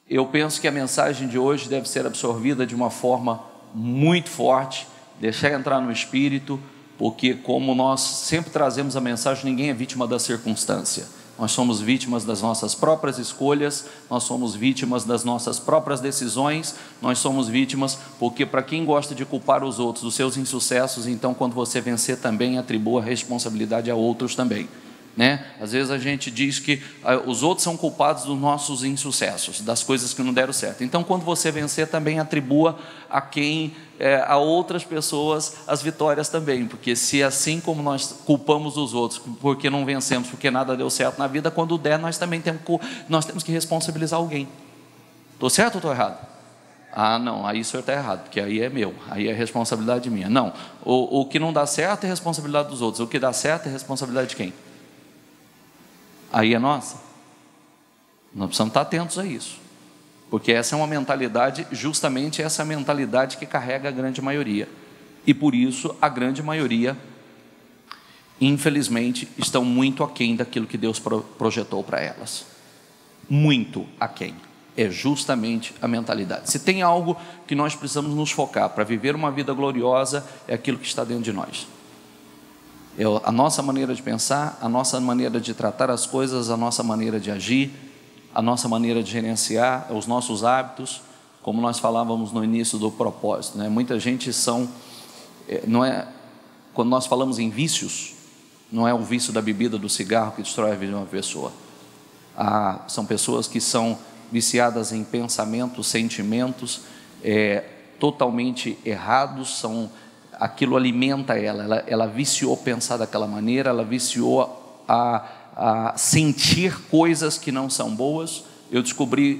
eu penso que a mensagem de hoje deve ser absorvida de uma forma muito forte, deixar entrar no espírito, porque como nós sempre trazemos a mensagem, ninguém é vítima da circunstância. Nós somos vítimas das nossas próprias escolhas, nós somos vítimas das nossas próprias decisões, nós somos vítimas porque, para quem gosta de culpar os outros dos seus insucessos, então quando você vencer também atribua a responsabilidade a outros também, né? Às vezes a gente diz que os outros são culpados dos nossos insucessos, das coisas que não deram certo. Então quando você vencer também atribua a outras pessoas as vitórias também, porque se assim como nós culpamos os outros porque não vencemos, porque nada deu certo na vida, quando der nós também temos que responsabilizar alguém. Estou certo ou estou errado? Ah, não, aí o senhor está errado, porque aí é meu, aí é responsabilidade minha. Não, o que não dá certo é responsabilidade dos outros, o que dá certo é responsabilidade de quem? Aí é nossa. Nós precisamos estar atentos a isso, porque essa é uma mentalidade, justamente essa mentalidade que carrega a grande maioria, e por isso a grande maioria, infelizmente, estão muito aquém daquilo que Deus projetou para elas, muito aquém. É justamente a mentalidade. Se tem algo que nós precisamos nos focar para viver uma vida gloriosa, é aquilo que está dentro de nós. É a nossa maneira de pensar, a nossa maneira de tratar as coisas, a nossa maneira de agir, a nossa maneira de gerenciar, os nossos hábitos, como nós falávamos no início do propósito, né? Muita gente quando nós falamos em vícios, não é o vício da bebida, do cigarro que destrói a vida de uma pessoa. São pessoas que são viciadas em pensamentos, sentimentos totalmente errados, aquilo alimenta ela viciou pensar daquela maneira, ela viciou a sentir coisas que não são boas.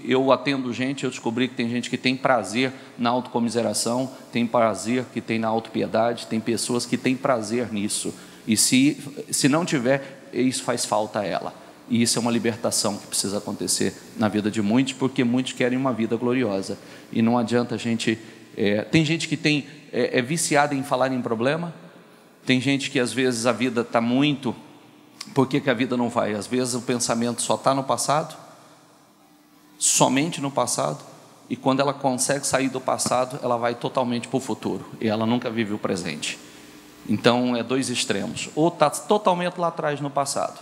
Eu atendo gente, eu descobri que tem gente que tem prazer na autocomiseração, tem prazer que tem na autopiedade, tem pessoas que têm prazer nisso, e se não tiver, isso faz falta a ela, e isso é uma libertação que precisa acontecer na vida de muitos, porque muitos querem uma vida gloriosa, e não adianta a gente... tem gente que é viciada em falar em problema, tem gente que às vezes a vida está muito... Por que a vida não vai? Às vezes o pensamento só está no passado, somente no passado, e quando ela consegue sair do passado, ela vai totalmente para o futuro, e ela nunca vive o presente. Então é dois extremos, ou está totalmente lá atrás no passado.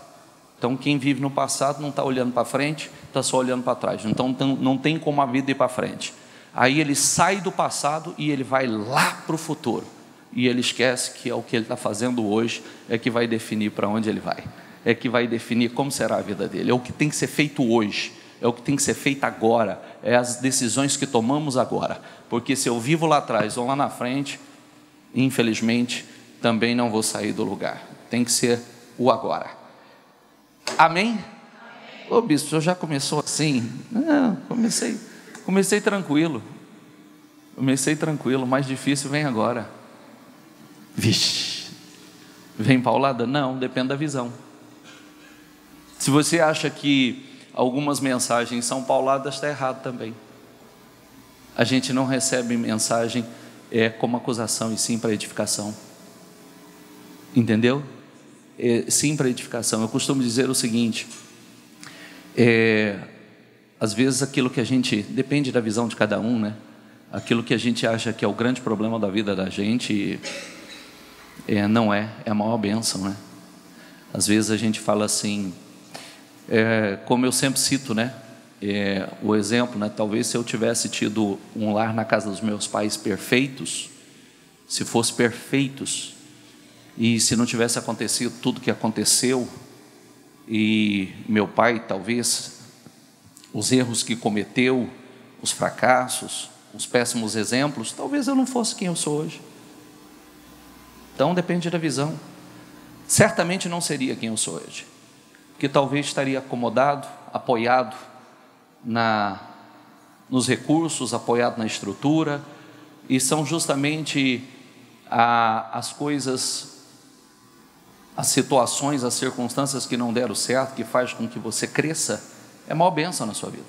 Então quem vive no passado não está olhando para frente, está só olhando para trás, então não tem como a vida ir para frente. Aí ele sai do passado e ele vai lá para o futuro, e ele esquece que o que ele está fazendo hoje é que vai definir para onde ele vai, é que vai definir como será a vida dele, é o que tem que ser feito hoje, é o que tem que ser feito agora, é as decisões que tomamos agora, porque se eu vivo lá atrás ou lá na frente, infelizmente também não vou sair do lugar, tem que ser o agora. Amém? Ô bispo, o senhor já começou assim? Não, comecei tranquilo, mais difícil vem agora. Vixe, vem paulada? Não, depende da visão. Se você acha que algumas mensagens são pauladas, está errado também. A gente não recebe mensagem como acusação, e sim para edificação, entendeu? Sim para edificação. Eu costumo dizer o seguinte, às vezes aquilo que a gente, depende da visão de cada um, né? Aquilo que a gente acha que é o grande problema da vida da gente, não é a maior bênção, né? Às vezes a gente fala assim, como eu sempre cito, né? O exemplo, né? Talvez se eu tivesse tido um lar na casa dos meus pais perfeitos, se fosse perfeitos, e se não tivesse acontecido tudo que aconteceu, e meu pai talvez, os erros que cometeu, os fracassos, os péssimos exemplos, talvez eu não fosse quem eu sou hoje. Então depende da visão. Certamente não seria quem eu sou hoje, porque talvez estaria acomodado, apoiado nos recursos, apoiado na estrutura, e são justamente as coisas, as situações, as circunstâncias que não deram certo, que faz com que você cresça, é a maior bênção na sua vida,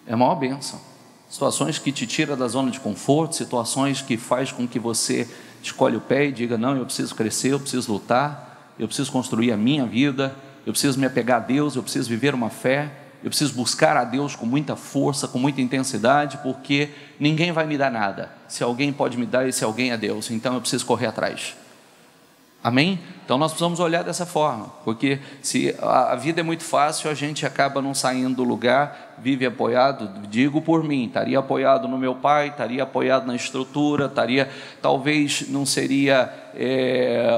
é a maior bênção. Situações que te tiram da zona de conforto, situações que faz com que você escolhe o pé e diga, não, eu preciso crescer, eu preciso lutar, eu preciso construir a minha vida, eu preciso me apegar a Deus, eu preciso viver uma fé. Eu preciso buscar a Deus com muita força, com muita intensidade, porque ninguém vai me dar nada. Se alguém pode me dar, esse alguém é Deus. Então eu preciso correr atrás. Amém? Então nós precisamos olhar dessa forma, porque se a vida é muito fácil, a gente acaba não saindo do lugar, vive apoiado, digo por mim, estaria apoiado no meu pai, estaria apoiado na estrutura, talvez não seria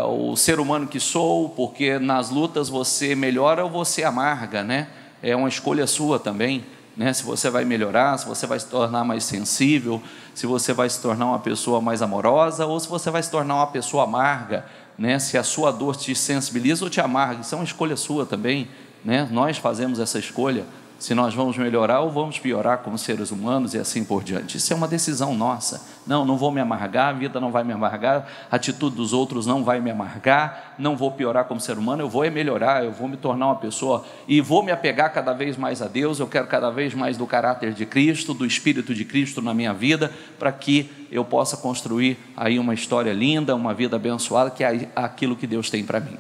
o ser humano que sou, porque nas lutas você melhora ou você amarga, né? É uma escolha sua também, né? Se você vai melhorar, se você vai se tornar mais sensível, se você vai se tornar uma pessoa mais amorosa, ou se você vai se tornar uma pessoa amarga, né? Se a sua dor te sensibiliza ou te amarga, isso é uma escolha sua também, né? Nós fazemos essa escolha, se nós vamos melhorar ou vamos piorar como seres humanos e assim por diante. Isso é uma decisão nossa. Não vou me amargar, a vida não vai me amargar, a atitude dos outros não vai me amargar, não vou piorar como ser humano, eu vou melhorar, eu vou me tornar uma pessoa e vou me apegar cada vez mais a Deus. Eu quero cada vez mais do caráter de Cristo, do Espírito de Cristo na minha vida, para que eu possa construir aí uma história linda, uma vida abençoada, que é aquilo que Deus tem para mim.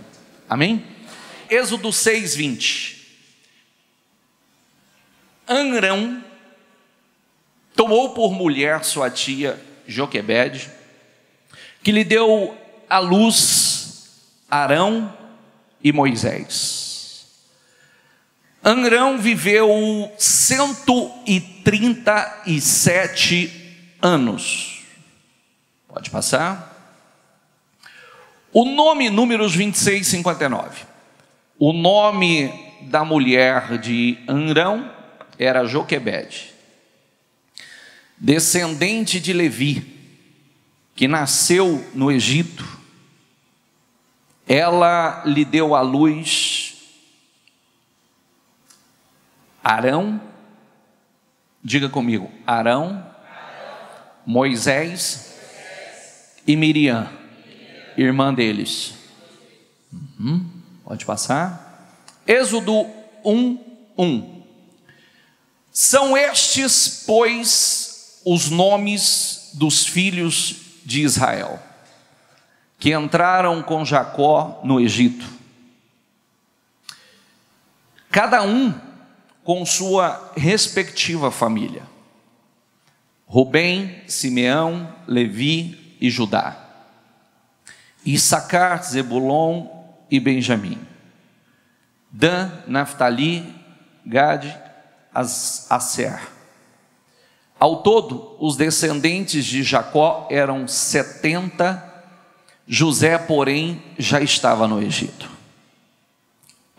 Amém? Êxodo 6:20. Amrão tomou por mulher sua tia Joquebede, que lhe deu à luz Arão e Moisés. Amrão viveu 137 anos. Pode passar. O nome, Números 26:59. O nome da mulher de Amrão era Joquebede, descendente de Levi, que nasceu no Egito. Ela lhe deu à luz Arão, diga comigo, Arão, Moisés e Miriam, irmã deles. Pode passar. Êxodo 1:1. São estes, pois, os nomes dos filhos de Israel, que entraram com Jacó no Egito, cada um com sua respectiva família: Rubem, Simeão, Levi e Judá, Issacar, Zebulon e Benjamim, Dan, Naftali, Gade, Asser. Ao todo, os descendentes de Jacó eram 70. José, porém, já estava no Egito.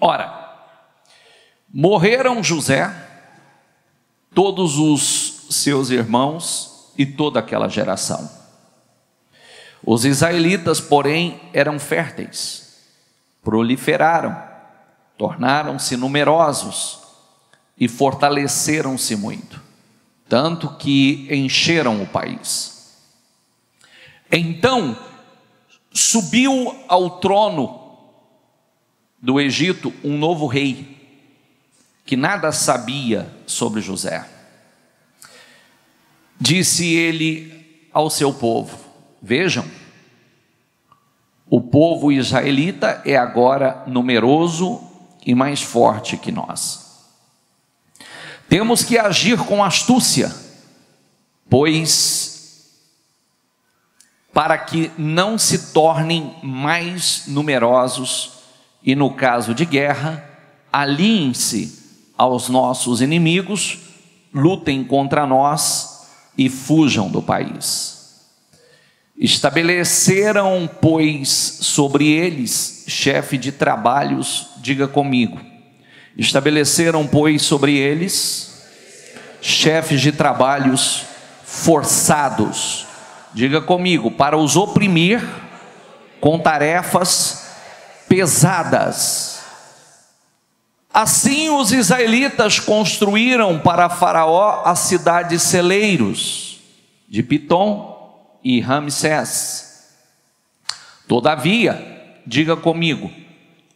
Ora, morreram José, todos os seus irmãos e toda aquela geração. Os israelitas, porém, eram férteis, proliferaram, tornaram-se numerosos e fortaleceram-se muito, tanto que encheram o país. Então subiu ao trono do Egito um novo rei, que nada sabia sobre José. Disse ele ao seu povo: vejam, o povo israelita é agora numeroso e mais forte que nós. Temos que agir com astúcia, pois para que não se tornem mais numerosos e, no caso de guerra, aliem-se aos nossos inimigos, lutem contra nós e fujam do país. Estabeleceram, pois, sobre eles chefe de trabalhos, diga comigo. Estabeleceram, pois, sobre eles chefes de trabalhos forçados, diga comigo, para os oprimir com tarefas pesadas. Assim os israelitas construíram para Faraó as cidades celeiros de Pitom e Ramsés. Todavia, diga comigo,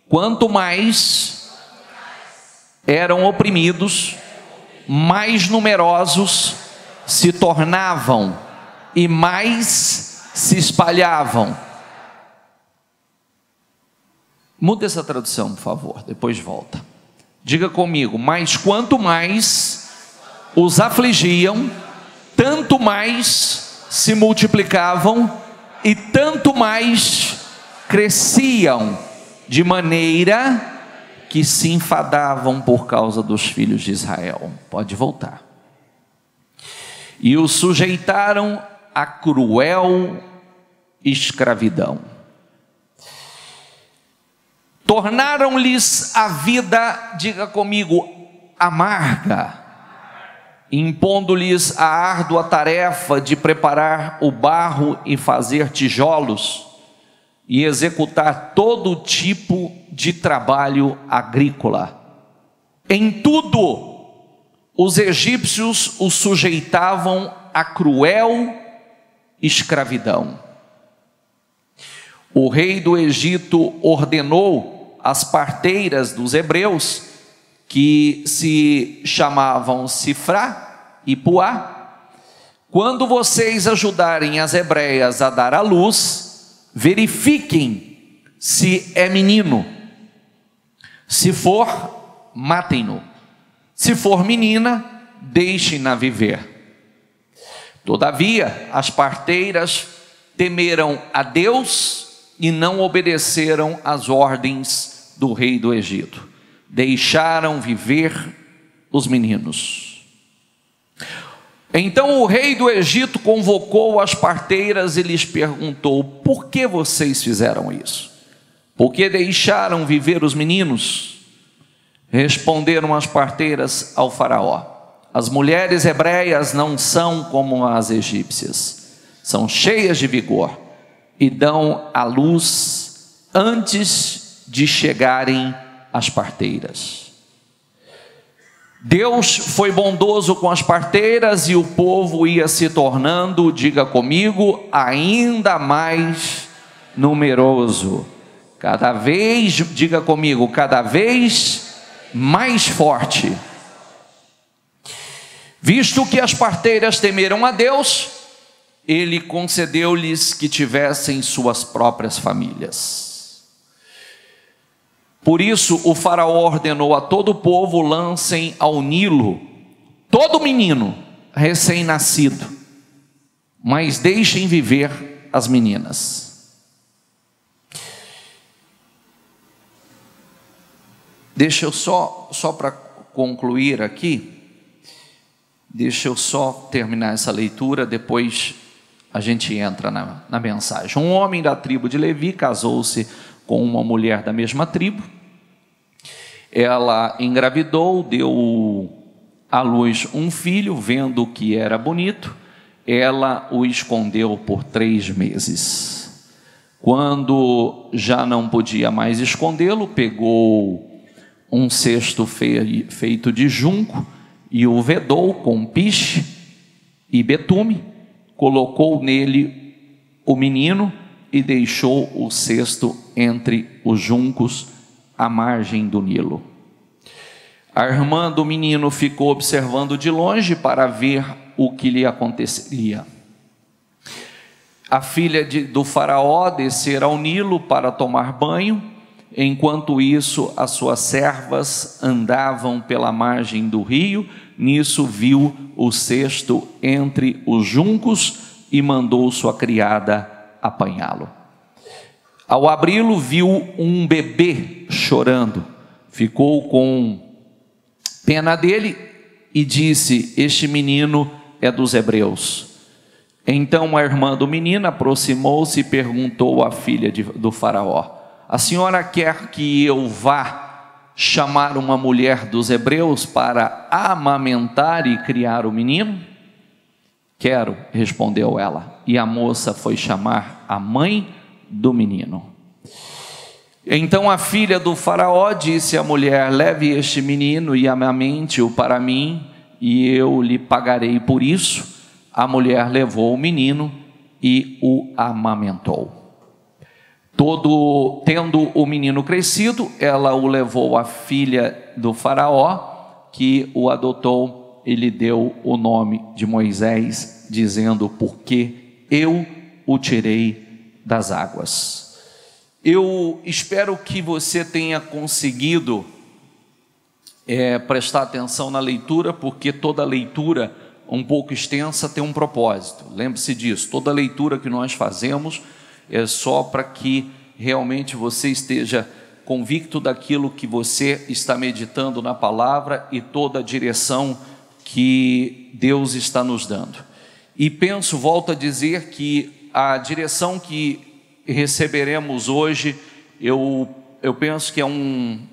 quanto mais eram oprimidos, mais numerosos se tornavam e mais se espalhavam. Muda essa tradução, por favor, depois volta. Diga comigo, mas quanto mais os afligiam, tanto mais se multiplicavam e tanto mais cresciam, de maneira que se enfadavam por causa dos filhos de Israel. Pode voltar. E os sujeitaram a cruel escravidão. Tornaram-lhes a vida, diga comigo, amarga, impondo-lhes a árdua tarefa de preparar o barro e fazer tijolos e executar todo tipo de trabalho agrícola. Em tudo, os egípcios os sujeitavam a cruel escravidão. O rei do Egito ordenou às parteiras dos hebreus, que se chamavam Sifrá e Puá: quando vocês ajudarem as hebreias a dar à luz, verifiquem se é menino. Se for, matem-no. Se for menina, deixem-na viver. Todavia, as parteiras temeram a Deus e não obedeceram às ordens do rei do Egito. Deixaram viver os meninos. Então o rei do Egito convocou as parteiras e lhes perguntou: por que vocês fizeram isso? Por que deixaram viver os meninos? Responderam as parteiras ao faraó: as mulheres hebreias não são como as egípcias, são cheias de vigor e dão à luz antes de chegarem as parteiras. Deus foi bondoso com as parteiras e o povo ia se tornando, diga comigo, ainda mais numeroso. Cada vez, diga comigo, cada vez mais forte. Visto que as parteiras temeram a Deus, Ele concedeu-lhes que tivessem suas próprias famílias. Por isso o faraó ordenou a todo o povo: lancem ao Nilo todo menino recém-nascido, mas deixem viver as meninas. Deixa eu só para concluir aqui, deixa eu só terminar essa leitura, depois a gente entra na mensagem. Um homem da tribo de Levi casou-se com uma mulher da mesma tribo. Ela engravidou, deu à luz um filho. Vendo que era bonito, ela o escondeu por 3 meses. Quando já não podia mais escondê-lo, pegou um cesto feito de junco e o vedou com piche e betume, colocou nele o menino e deixou o cesto entre os juncos à margem do Nilo. A irmã do menino ficou observando de longe para ver o que lhe aconteceria. A filha do faraó descera ao Nilo para tomar banho. Enquanto isso, as suas servas andavam pela margem do rio. Nisso viu o cesto entre os juncos e mandou sua criada apanhá-lo. Ao abri-lo, viu um bebê chorando. Ficou com pena dele e disse: este menino é dos hebreus. Então a irmã do menino aproximou-se e perguntou à filha do faraó: a senhora quer que eu vá chamar uma mulher dos hebreus para amamentar e criar o menino? Quero, respondeu ela. E a moça foi chamar a mãe do menino. Então a filha do faraó disse à mulher: leve este menino e amamente-o para mim, e eu lhe pagarei por isso. A mulher levou o menino e o amamentou. Tendo o menino crescido, ela o levou à filha do faraó, que o adotou e lhe deu o nome de Moisés, dizendo: porque eu o tirei das águas. Eu espero que você tenha conseguido prestar atenção na leitura, porque toda leitura um pouco extensa tem um propósito. Lembre-se disso, toda leitura que nós fazemos é só para que realmente você esteja convicto daquilo que você está meditando na palavra e toda a direção que Deus está nos dando. E volto a dizer que a direção que receberemos hoje, eu penso que é um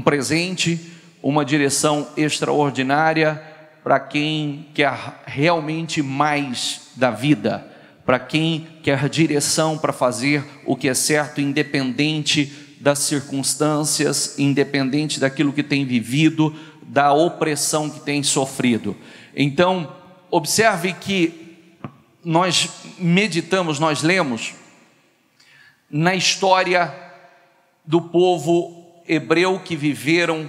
presente, uma direção extraordinária para quem quer realmente mais da vida, para quem quer direção para fazer o que é certo, independente das circunstâncias, independente daquilo que tem vivido, da opressão que tem sofrido. Então, observe que nós meditamos, nós lemos na história do povo hebreu que viveram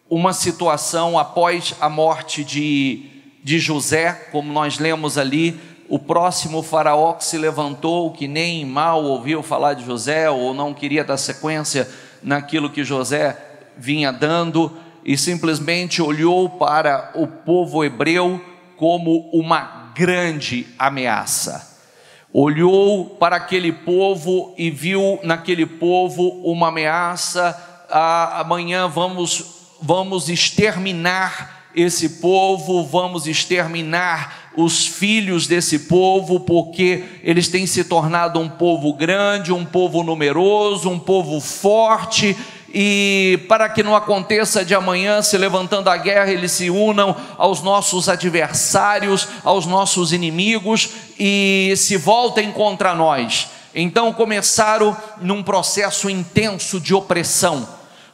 uma situação após a morte de José, como nós lemos ali, o próximo faraó que se levantou, que nem mal ouviu falar de José, ou não queria dar sequência naquilo que José vinha dando, e simplesmente olhou para o povo hebreu como uma grande ameaça. Olhou para aquele povo e viu naquele povo uma ameaça. Amanhã vamos exterminar esse povo, vamos exterminar os filhos desse povo, porque eles têm se tornado um povo grande, um povo numeroso, um povo forte, e para que não aconteça de amanhã, se levantando a guerra, eles se unam aos nossos adversários, aos nossos inimigos, e se voltem contra nós. Então começaram num processo intenso de opressão,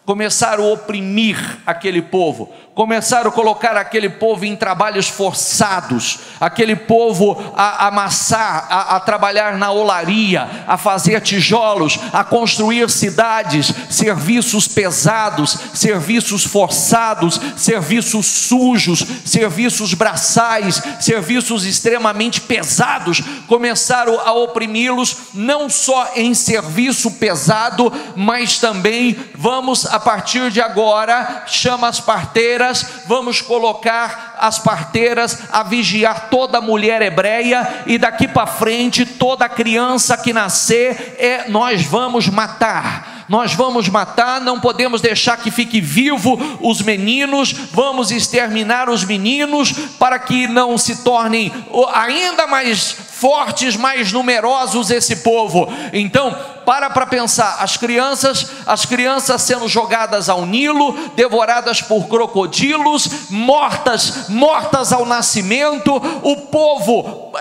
começaram a oprimir aquele povo, começaram a colocar aquele povo em trabalhos forçados, aquele povo a amassar, a trabalhar na olaria, a fazer tijolos, a construir cidades, serviços pesados, serviços forçados, serviços sujos, serviços braçais, serviços extremamente pesados. Começaram a oprimi-los, não só em serviço pesado, mas também a partir de agora, chama as parteiras, vamos colocar as parteiras a vigiar toda mulher hebreia, e daqui para frente toda criança que nascer nós vamos matar, não podemos deixar que fique vivo os meninos, vamos exterminar os meninos para que não se tornem ainda mais fortes, mais numerosos esse povo. Então para pensar, as crianças sendo jogadas ao Nilo, devoradas por crocodilos, mortas ao nascimento, o povo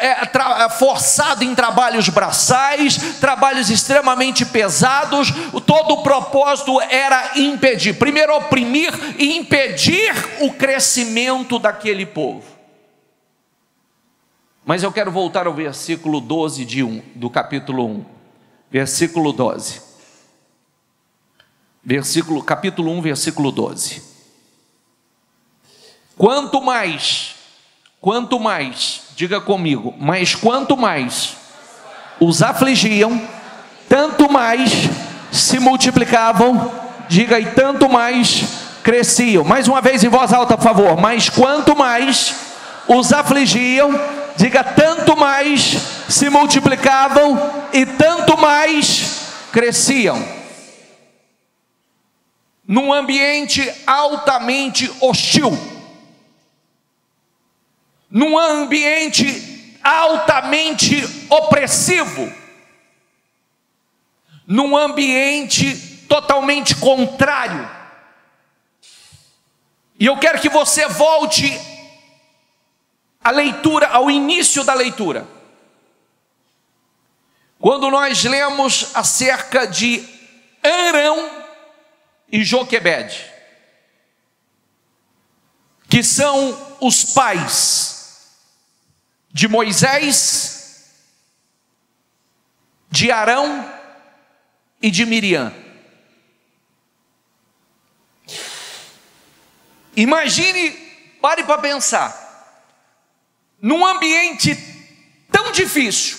forçado em trabalhos braçais, trabalhos extremamente pesados. Todo o propósito era impedir, primeiro oprimir e impedir o crescimento daquele povo. Mas eu quero voltar ao versículo 12 do capítulo 1. Versículo 12. Capítulo 1, versículo 12. Quanto mais, diga comigo, mas quanto mais os afligiam, tanto mais se multiplicavam, diga, e tanto mais cresciam. Mais uma vez em voz alta, por favor. Mas quanto mais os afligiam, diga, tanto mais se multiplicavam e tanto mais cresciam. Num ambiente altamente hostil, num ambiente altamente opressivo, num ambiente totalmente contrário. E eu quero que você volte a leitura, ao início da leitura, quando nós lemos acerca de Arão e Joquebede, que são os pais de Moisés, de Arão e de Miriam. Imagine, pare para pensar, num ambiente tão difícil,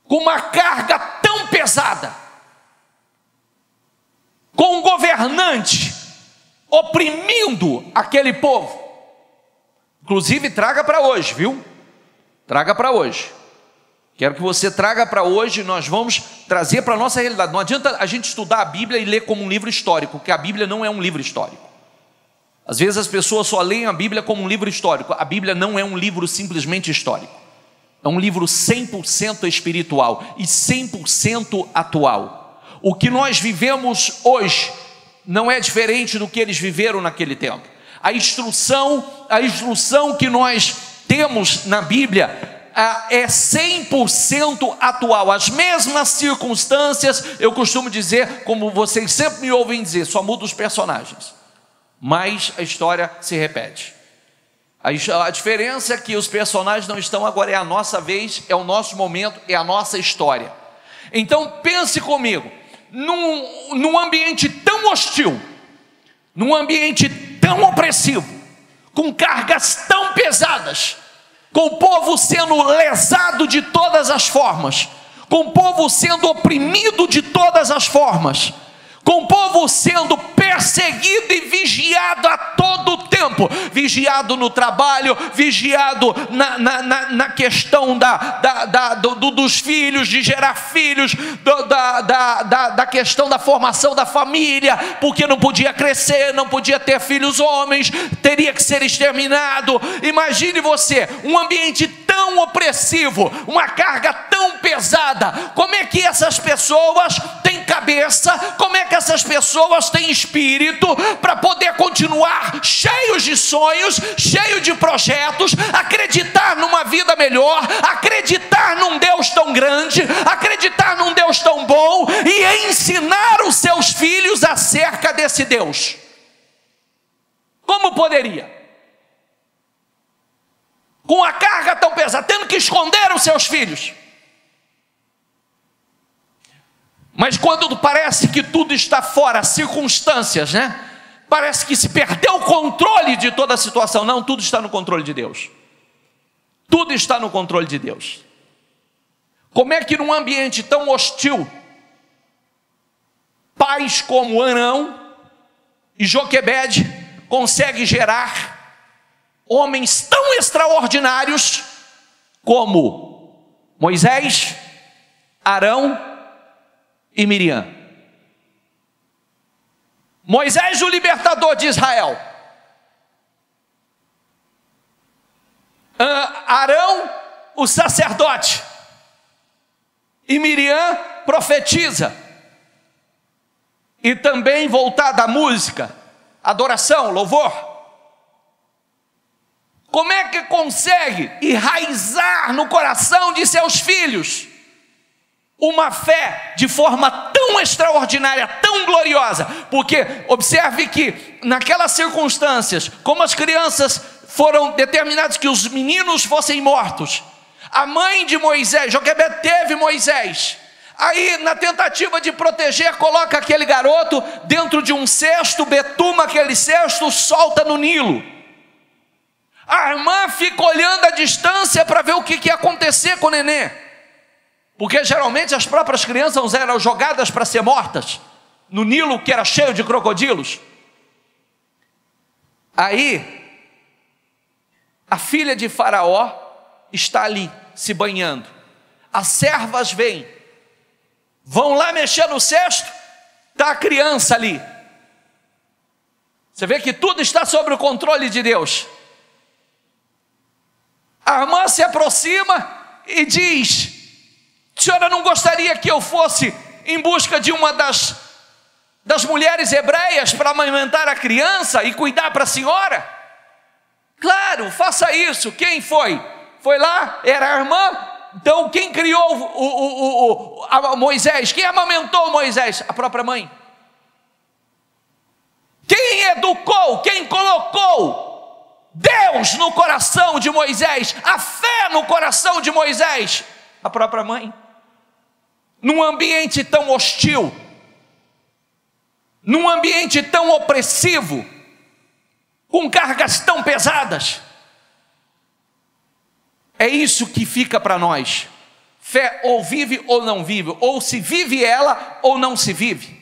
com uma carga tão pesada, com um governante oprimindo aquele povo. Inclusive, traga para hoje, viu? Traga para hoje. Quero que você traga para hoje, nós vamos trazer para a nossa realidade. Não adianta a gente estudar a Bíblia e ler como um livro histórico, porque a Bíblia não é um livro histórico. Às vezes as pessoas só leem a Bíblia como um livro histórico. A Bíblia não é um livro simplesmente histórico. É um livro 100% espiritual e 100% atual. O que nós vivemos hoje não é diferente do que eles viveram naquele tempo. A instrução que nós temos na Bíblia é 100% atual. As mesmas circunstâncias, eu costumo dizer, como vocês sempre me ouvem dizer, só muda os personagens, mas a história se repete. A diferença é que os personagens não estão agora, é a nossa vez, é o nosso momento, é a nossa história. Então pense comigo, num ambiente tão hostil, num ambiente tão opressivo, com cargas tão pesadas, com o povo sendo lesado de todas as formas, com o povo sendo oprimido de todas as formas, com o povo sendo perseguido e vigiado a todo tempo, vigiado no trabalho, vigiado na questão dos filhos, de gerar filhos, da questão da formação da família, porque não podia crescer, não podia ter filhos homens, teria que ser exterminado. Imagine você, um ambiente tão opressivo, uma carga tão pesada. Como é que essas pessoas têm cabeça, como é que essas pessoas têm espírito para poder continuar cheios de sonhos, cheios de projetos, acreditar numa vida melhor, acreditar num Deus tão grande, acreditar num Deus tão bom e ensinar os seus filhos acerca desse Deus? Como poderia? Com a carga tão pesada, tendo que esconder os seus filhos. Mas quando parece que tudo está fora, circunstâncias, né? Parece que se perdeu o controle de toda a situação. Não, tudo está no controle de Deus. Tudo está no controle de Deus. Como é que num ambiente tão hostil, pais como Arão e Joquebede conseguem gerar homens tão extraordinários como Moisés, Arão e Miriam? Moisés, o libertador de Israel. Arão, o sacerdote. E Miriam profetiza. E também voltada à música, adoração, louvor. Como é que consegue enraizar no coração de seus filhos uma fé de forma tão extraordinária, tão gloriosa? Porque observe que naquelas circunstâncias, como as crianças foram determinadas que os meninos fossem mortos, a mãe de Moisés, Joquebede, teve Moisés. Aí, na tentativa de proteger, coloca aquele garoto dentro de um cesto, betuma aquele cesto, solta no Nilo. A irmã fica olhando à distância para ver o que ia acontecer com o nenê, porque geralmente as próprias crianças eram jogadas para ser mortas no Nilo, que era cheio de crocodilos. Aí a filha de Faraó está ali se banhando, as servas vêm, vão lá mexer no cesto, está a criança ali. Você vê que tudo está sob o controle de Deus. A irmã se aproxima e diz: senhora não gostaria que eu fosse em busca de uma das mulheres hebreias para amamentar a criança e cuidar para a senhora? Claro, faça isso. Quem foi? Foi lá, era a irmã. Então quem criou Moisés? Quem amamentou Moisés? A própria mãe. Quem educou? Quem colocou Deus no coração de Moisés, a fé no coração de Moisés? A própria mãe. Num ambiente tão hostil, num ambiente tão opressivo, com cargas tão pesadas, é isso que fica para nós. Fé ou vive ou não vive, ou se vive ela ou não se vive.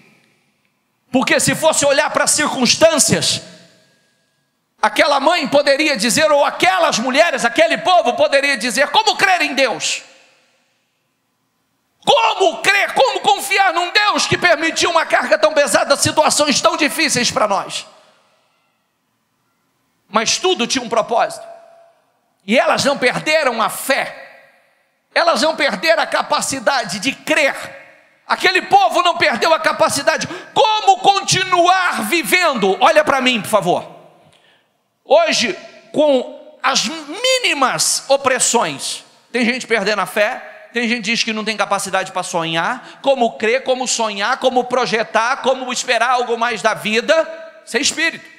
Porque se fosse olhar para as circunstâncias, aquela mãe poderia dizer, ou aquelas mulheres, aquele povo poderia dizer: como crer em Deus? Como crer, como confiar num Deus que permitiu uma carga tão pesada, situações tão difíceis para nós? Mas tudo tinha um propósito, e elas não perderam a fé, elas não perderam a capacidade de crer. Aquele povo não perdeu a capacidade. Como continuar vivendo? Olha para mim, por favor. Hoje, com as mínimas opressões, tem gente perdendo a fé, tem gente que diz que não tem capacidade para sonhar, como crer, como sonhar, como projetar, como esperar algo mais da vida, sem espírito.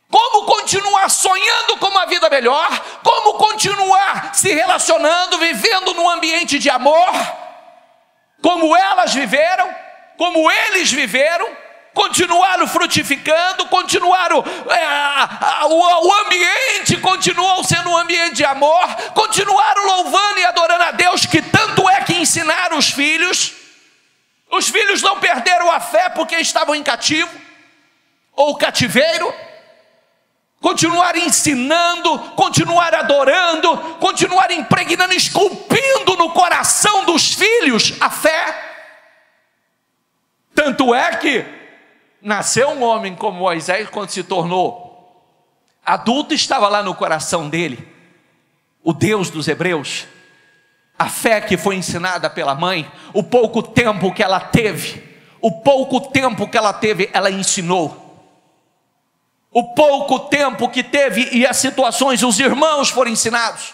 Como continuar sonhando com uma vida melhor, como continuar se relacionando, vivendo num ambiente de amor, como elas viveram, como eles viveram, continuaram frutificando, continuaram, o ambiente continuou sendo um ambiente de amor, continuaram louvando e adorando a Deus, que tanto é que ensinaram os filhos não perderam a fé porque estavam em cativo, ou cativeiro, continuaram ensinando, continuaram adorando, continuaram impregnando, esculpindo no coração dos filhos a fé. Tanto é que nasceu um homem como Moisés, quando se tornou adulto, estava lá no coração dele o Deus dos hebreus, a fé que foi ensinada pela mãe, o pouco tempo que ela teve, ela ensinou. O pouco tempo que teve e as situações, os irmãos foram ensinados.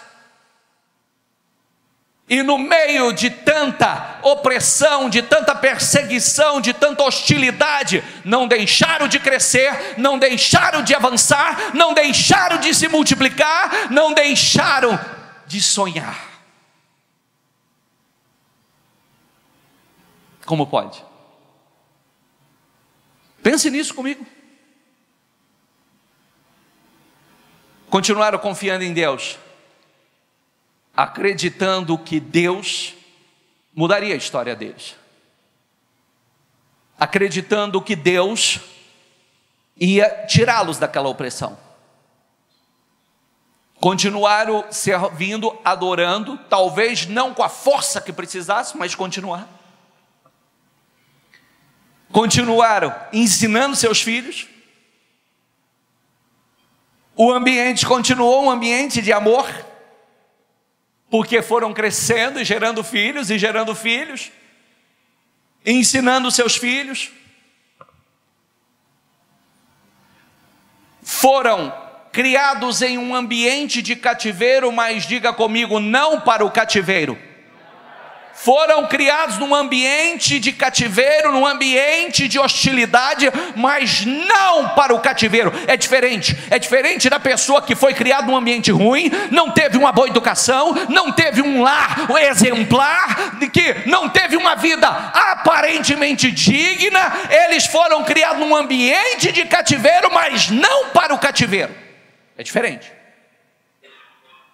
E no meio de tanta opressão, de tanta perseguição, de tanta hostilidade, não deixaram de crescer, não deixaram de avançar, não deixaram de se multiplicar, não deixaram de sonhar. Como pode? Pense nisso comigo. Continuaram confiando em Deus, acreditando que Deus mudaria a história deles, acreditando que Deus ia tirá-los daquela opressão. Continuaram servindo, adorando, talvez não com a força que precisasse, mas continuaram ensinando seus filhos. O ambiente continuou um ambiente de amor, porque foram crescendo e gerando filhos, ensinando seus filhos. Foram criados em um ambiente de cativeiro, mas diga comigo, não para o cativeiro. Foram criados num ambiente de cativeiro, num ambiente de hostilidade, mas não para o cativeiro. É diferente da pessoa que foi criada num ambiente ruim, não teve uma boa educação, não teve um lar exemplar, que não teve uma vida aparentemente digna. Eles foram criados num ambiente de cativeiro, mas não para o cativeiro. É diferente.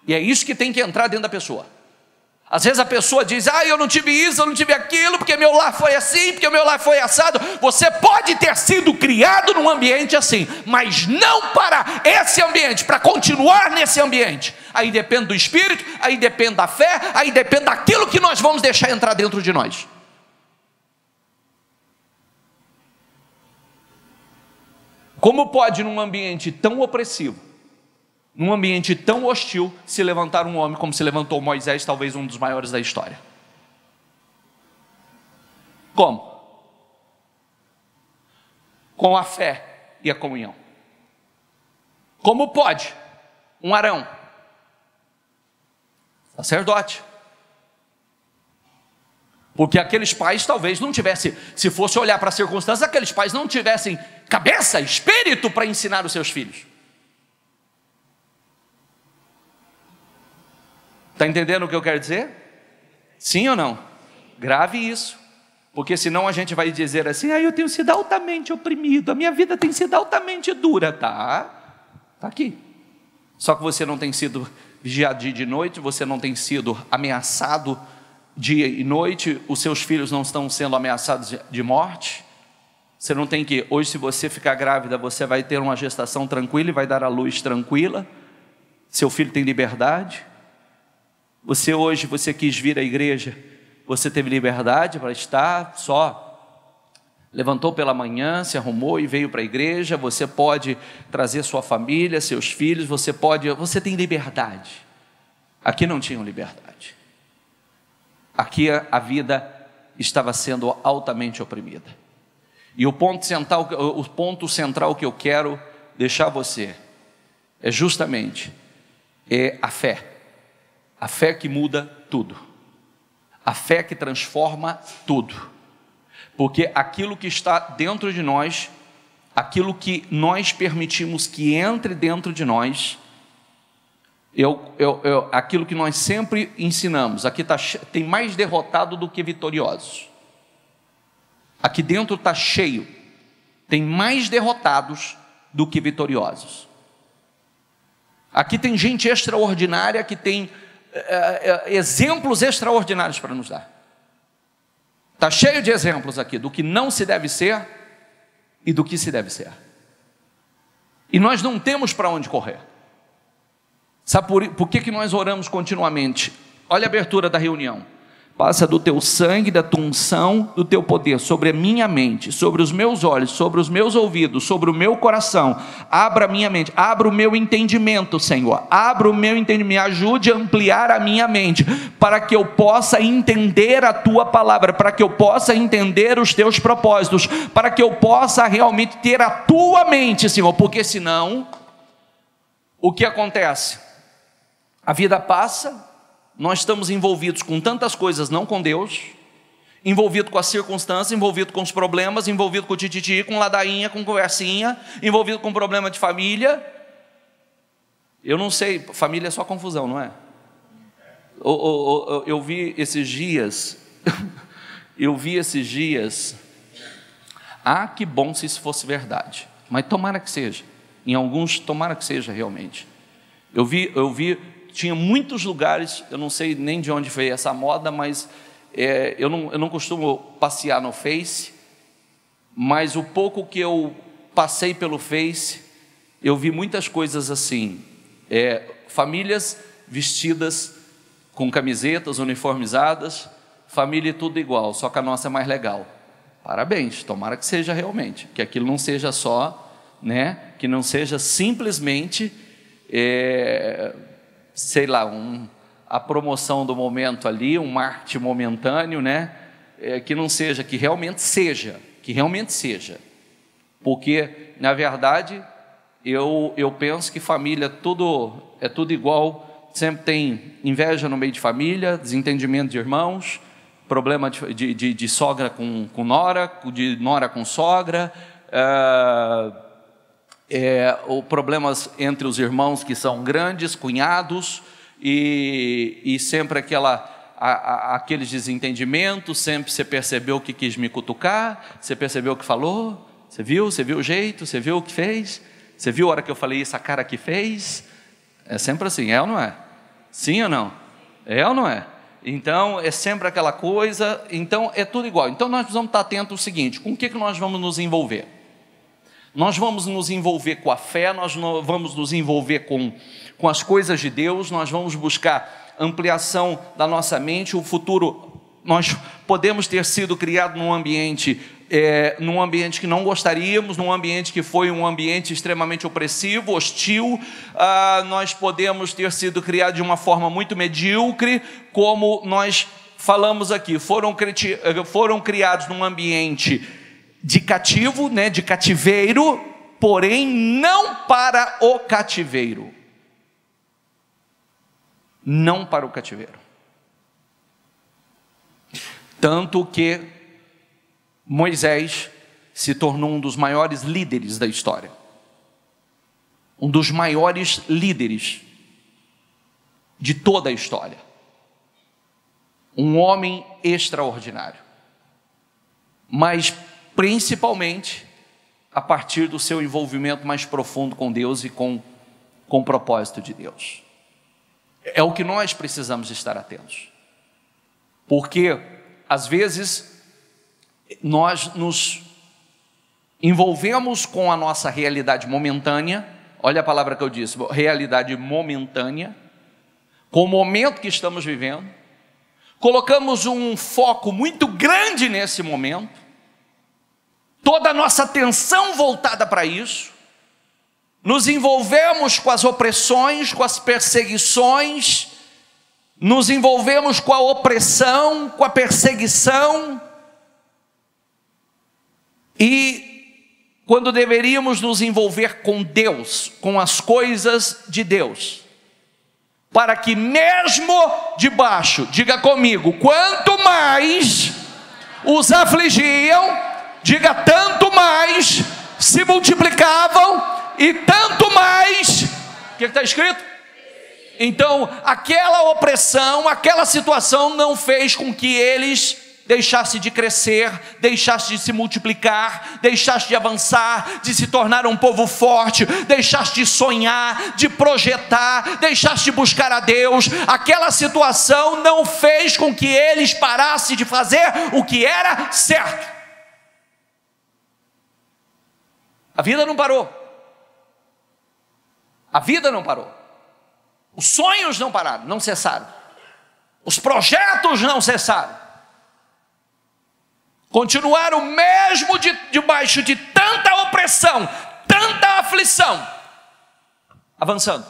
E é isso que tem que entrar dentro da pessoa. Às vezes a pessoa diz: eu não tive isso, eu não tive aquilo, porque meu lar foi assim, porque meu lar foi assado. Você pode ter sido criado num ambiente assim, mas não para esse ambiente, para continuar nesse ambiente. Aí depende do Espírito, aí depende da fé, aí depende daquilo que nós vamos deixar entrar dentro de nós. Como pode, num ambiente tão opressivo, num ambiente tão hostil, se levantar um homem como se levantou Moisés, talvez um dos maiores da história? Como? Com a fé e a comunhão. Como pode um Arão, sacerdote? Porque aqueles pais talvez não tivessem, se fosse olhar para as circunstâncias, aqueles pais não tivessem cabeça, espírito para ensinar os seus filhos. Está entendendo o que eu quero dizer? Sim ou não? Grave isso, porque senão a gente vai dizer assim: eu tenho sido altamente oprimido, a minha vida tem sido altamente dura. Está aqui. Só que você não tem sido vigiado dia e de noite, você não tem sido ameaçado dia e noite, os seus filhos não estão sendo ameaçados de morte. Você não tem que, hoje se você ficar grávida, você vai ter uma gestação tranquila e vai dar à luz tranquila. Seu filho tem liberdade. Você quis vir à igreja, você teve liberdade para estar, só levantou pela manhã, se arrumou e veio para a igreja. Você pode trazer sua família, seus filhos, você tem liberdade. Aqui não tinham liberdade. Aqui a vida estava sendo altamente oprimida. E o ponto central que eu quero deixar você é justamente a fé. A fé que muda tudo. A fé que transforma tudo. Porque aquilo que está dentro de nós, aquilo que nós permitimos que entre dentro de nós, aquilo que nós sempre ensinamos, aqui tem mais derrotado do que vitoriosos. Aqui dentro está cheio, tem mais derrotados do que vitoriosos. Aqui tem gente extraordinária que tem exemplos extraordinários para nos dar. Está cheio de exemplos aqui do que não se deve ser e do que se deve ser. E nós não temos para onde correr. Sabe por que nós oramos continuamente? Olha a abertura da reunião. Passa do teu sangue, da tua unção, do teu poder sobre a minha mente, sobre os meus olhos, sobre os meus ouvidos, sobre o meu coração. Abra a minha mente, abra o meu entendimento, Senhor. Abra o meu entendimento, me ajude a ampliar a minha mente, para que eu possa entender a tua palavra, para que eu possa entender os teus propósitos, para que eu possa realmente ter a tua mente, Senhor. Porque senão, o que acontece? A vida passa. Nós estamos envolvidos com tantas coisas, não com Deus, envolvido com as circunstâncias, envolvido com os problemas, envolvido com o tititi, com ladainha, com conversinha, envolvido com problema de família. Eu não sei, família é só confusão, não é? Eu vi esses dias, que bom se isso fosse verdade, mas tomara que seja, em alguns tomara que seja realmente. Eu vi tinha muitos lugares, eu não sei nem de onde veio essa moda, mas eu não costumo passear no Face, mas o pouco que eu passei pelo Face, eu vi muitas coisas assim, famílias vestidas com camisetas uniformizadas, família tudo igual, só que a nossa é mais legal. Parabéns, tomara que seja realmente, que aquilo não seja só, que não seja simplesmente sei lá, a promoção do momento ali, um marketing momentâneo, que não seja, que realmente seja, porque na verdade eu penso que família é tudo igual, sempre tem inveja no meio de família, desentendimento de irmãos, problema de sogra com nora, de nora com sogra, ou problemas entre os irmãos que são grandes, cunhados, e sempre aqueles desentendimentos. Sempre você percebeu que quis me cutucar, você percebeu o que falou, você viu o jeito, você viu o que fez, você viu a hora que eu falei isso, a cara que fez. É sempre assim, é ou não é? Sim ou não? É ou não é? Então é sempre aquela coisa, então é tudo igual. Então nós precisamos estar atentos ao seguinte: com o que nós vamos nos envolver? Nós vamos nos envolver com a fé, nós vamos nos envolver com as coisas de Deus, nós vamos buscar ampliação da nossa mente. O futuro, nós podemos ter sido criados num ambiente que não gostaríamos, num ambiente que foi um ambiente extremamente opressivo, hostil. Nós podemos ter sido criados de uma forma muito medíocre, como nós falamos aqui, foram criados num ambiente de cativo, de cativeiro, porém não para o cativeiro. Não para o cativeiro. Tanto que Moisés se tornou um dos maiores líderes da história. Um dos maiores líderes de toda a história. Um homem extraordinário. Mas principalmente a partir do seu envolvimento mais profundo com Deus e com o propósito de Deus. É o que nós precisamos estar atentos, porque às vezes nós nos envolvemos com a nossa realidade momentânea, olha a palavra que eu disse, realidade momentânea, com o momento que estamos vivendo, colocamos um foco muito grande nesse momento, toda a nossa atenção voltada para isso, nos envolvemos com as opressões, com as perseguições, nos envolvemos com a opressão, com a perseguição, e quando deveríamos nos envolver com Deus, com as coisas de Deus, para que mesmo debaixo, diga comigo, quanto mais os afligiam, diga tanto mais se multiplicavam, e tanto mais, o que está escrito? Então, aquela opressão, aquela situação não fez com que eles deixassem de crescer, deixassem de se multiplicar, deixassem de avançar, de se tornar um povo forte, deixassem de sonhar, de projetar, deixassem de buscar a Deus. Aquela situação não fez com que eles parassem de fazer o que era certo. A vida não parou. A vida não parou. Os sonhos não pararam, não cessaram. Os projetos não cessaram. Continuaram mesmo debaixo de tanta opressão, tanta aflição, avançando,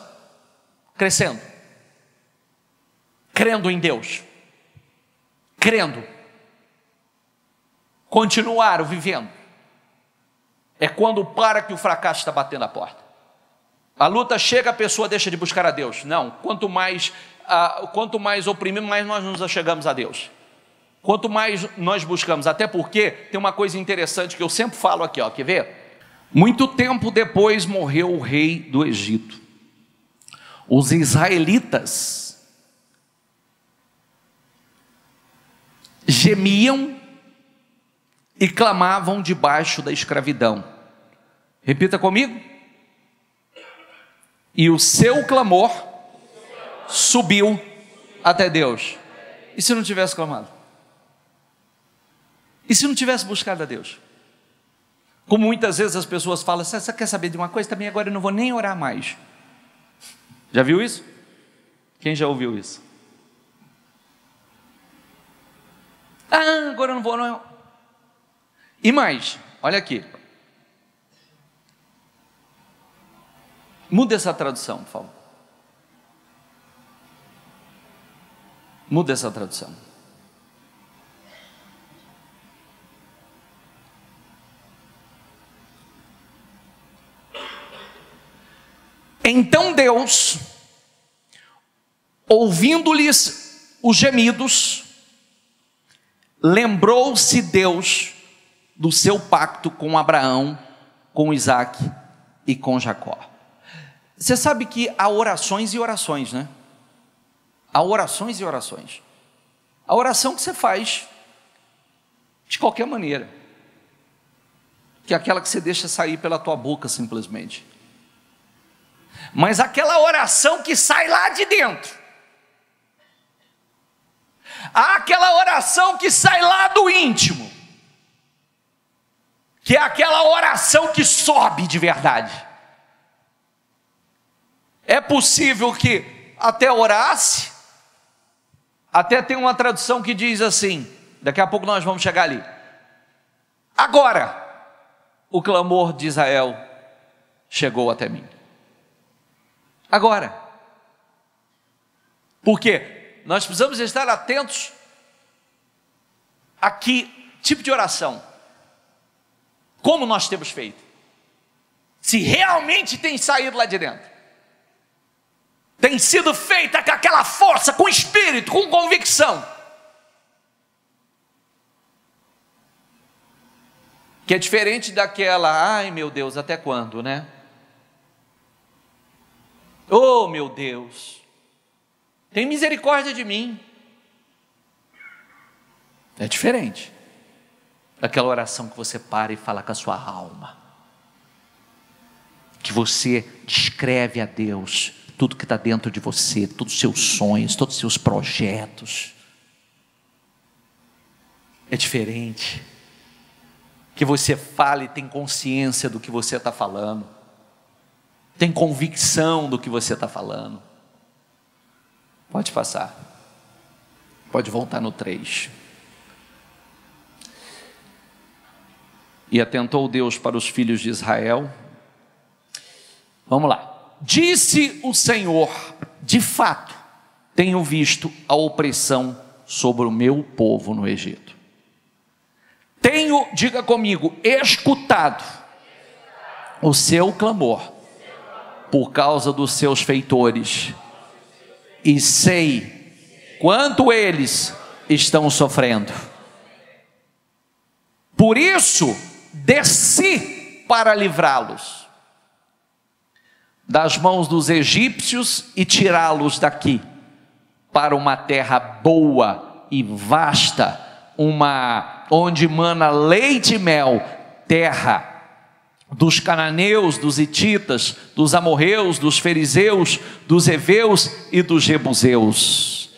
crescendo, crendo em Deus, crendo, continuaram vivendo. É quando para que o fracasso está batendo a porta. A luta chega, a pessoa deixa de buscar a Deus. Não, quanto mais oprimimos, mais nós nos achegamos a Deus. Quanto mais nós buscamos, até porque tem uma coisa interessante que eu sempre falo aqui, ó, quer ver? Muito tempo depois morreu o rei do Egito. Os israelitas gemiam e clamavam debaixo da escravidão. Repita comigo. E o seu clamor subiu até Deus. E se não tivesse clamado? E se não tivesse buscado a Deus? Como muitas vezes as pessoas falam, você quer saber de uma coisa? Também agora eu não vou nem orar mais. Já viu isso? Quem já ouviu isso? Agora eu não vou não. E mais, olha aqui. Muda essa tradução, por favor. Muda essa tradução. Então Deus, ouvindo-lhes os gemidos, lembrou-se Deus do seu pacto com Abraão, com Isaac e com Jacó. Você sabe que há orações e orações, né? Há orações e orações. A oração que você faz de qualquer maneira, que é aquela que você deixa sair pela tua boca simplesmente. Mas aquela oração que sai lá de dentro. Há aquela oração que sai lá do íntimo, que é aquela oração que sobe de verdade. É possível que até orasse, até tem uma tradução que diz assim, daqui a pouco nós vamos chegar ali. Agora, o clamor de Israel chegou até mim. Agora. Por quê? Nós precisamos estar atentos a que tipo de oração, como nós temos feito, se realmente tem saído lá de dentro, tem sido feita com aquela força, com espírito, com convicção, que é diferente daquela, ai meu Deus, até quando, né? Oh meu Deus, tem misericórdia de mim. É diferente daquela oração que você para e fala com a sua alma, que você descreve a Deus tudo que está dentro de você, todos os seus sonhos, todos os seus projetos. É diferente. que você fale e tem consciência do que você está falando, tem convicção do que você está falando. Pode passar, pode voltar no 3. E atentou Deus para os filhos de Israel. Vamos lá. Disse o Senhor: de fato, tenho visto a opressão sobre o meu povo no Egito. Tenho, diga comigo, escutado o seu clamor por causa dos seus feitores, e sei quanto eles estão sofrendo. Por isso, desci para livrá-los das mãos dos egípcios e tirá-los daqui para uma terra boa e vasta, onde mana leite e mel, terra dos cananeus, dos hititas, dos amorreus, dos fariseus, dos heveus e dos jebuseus.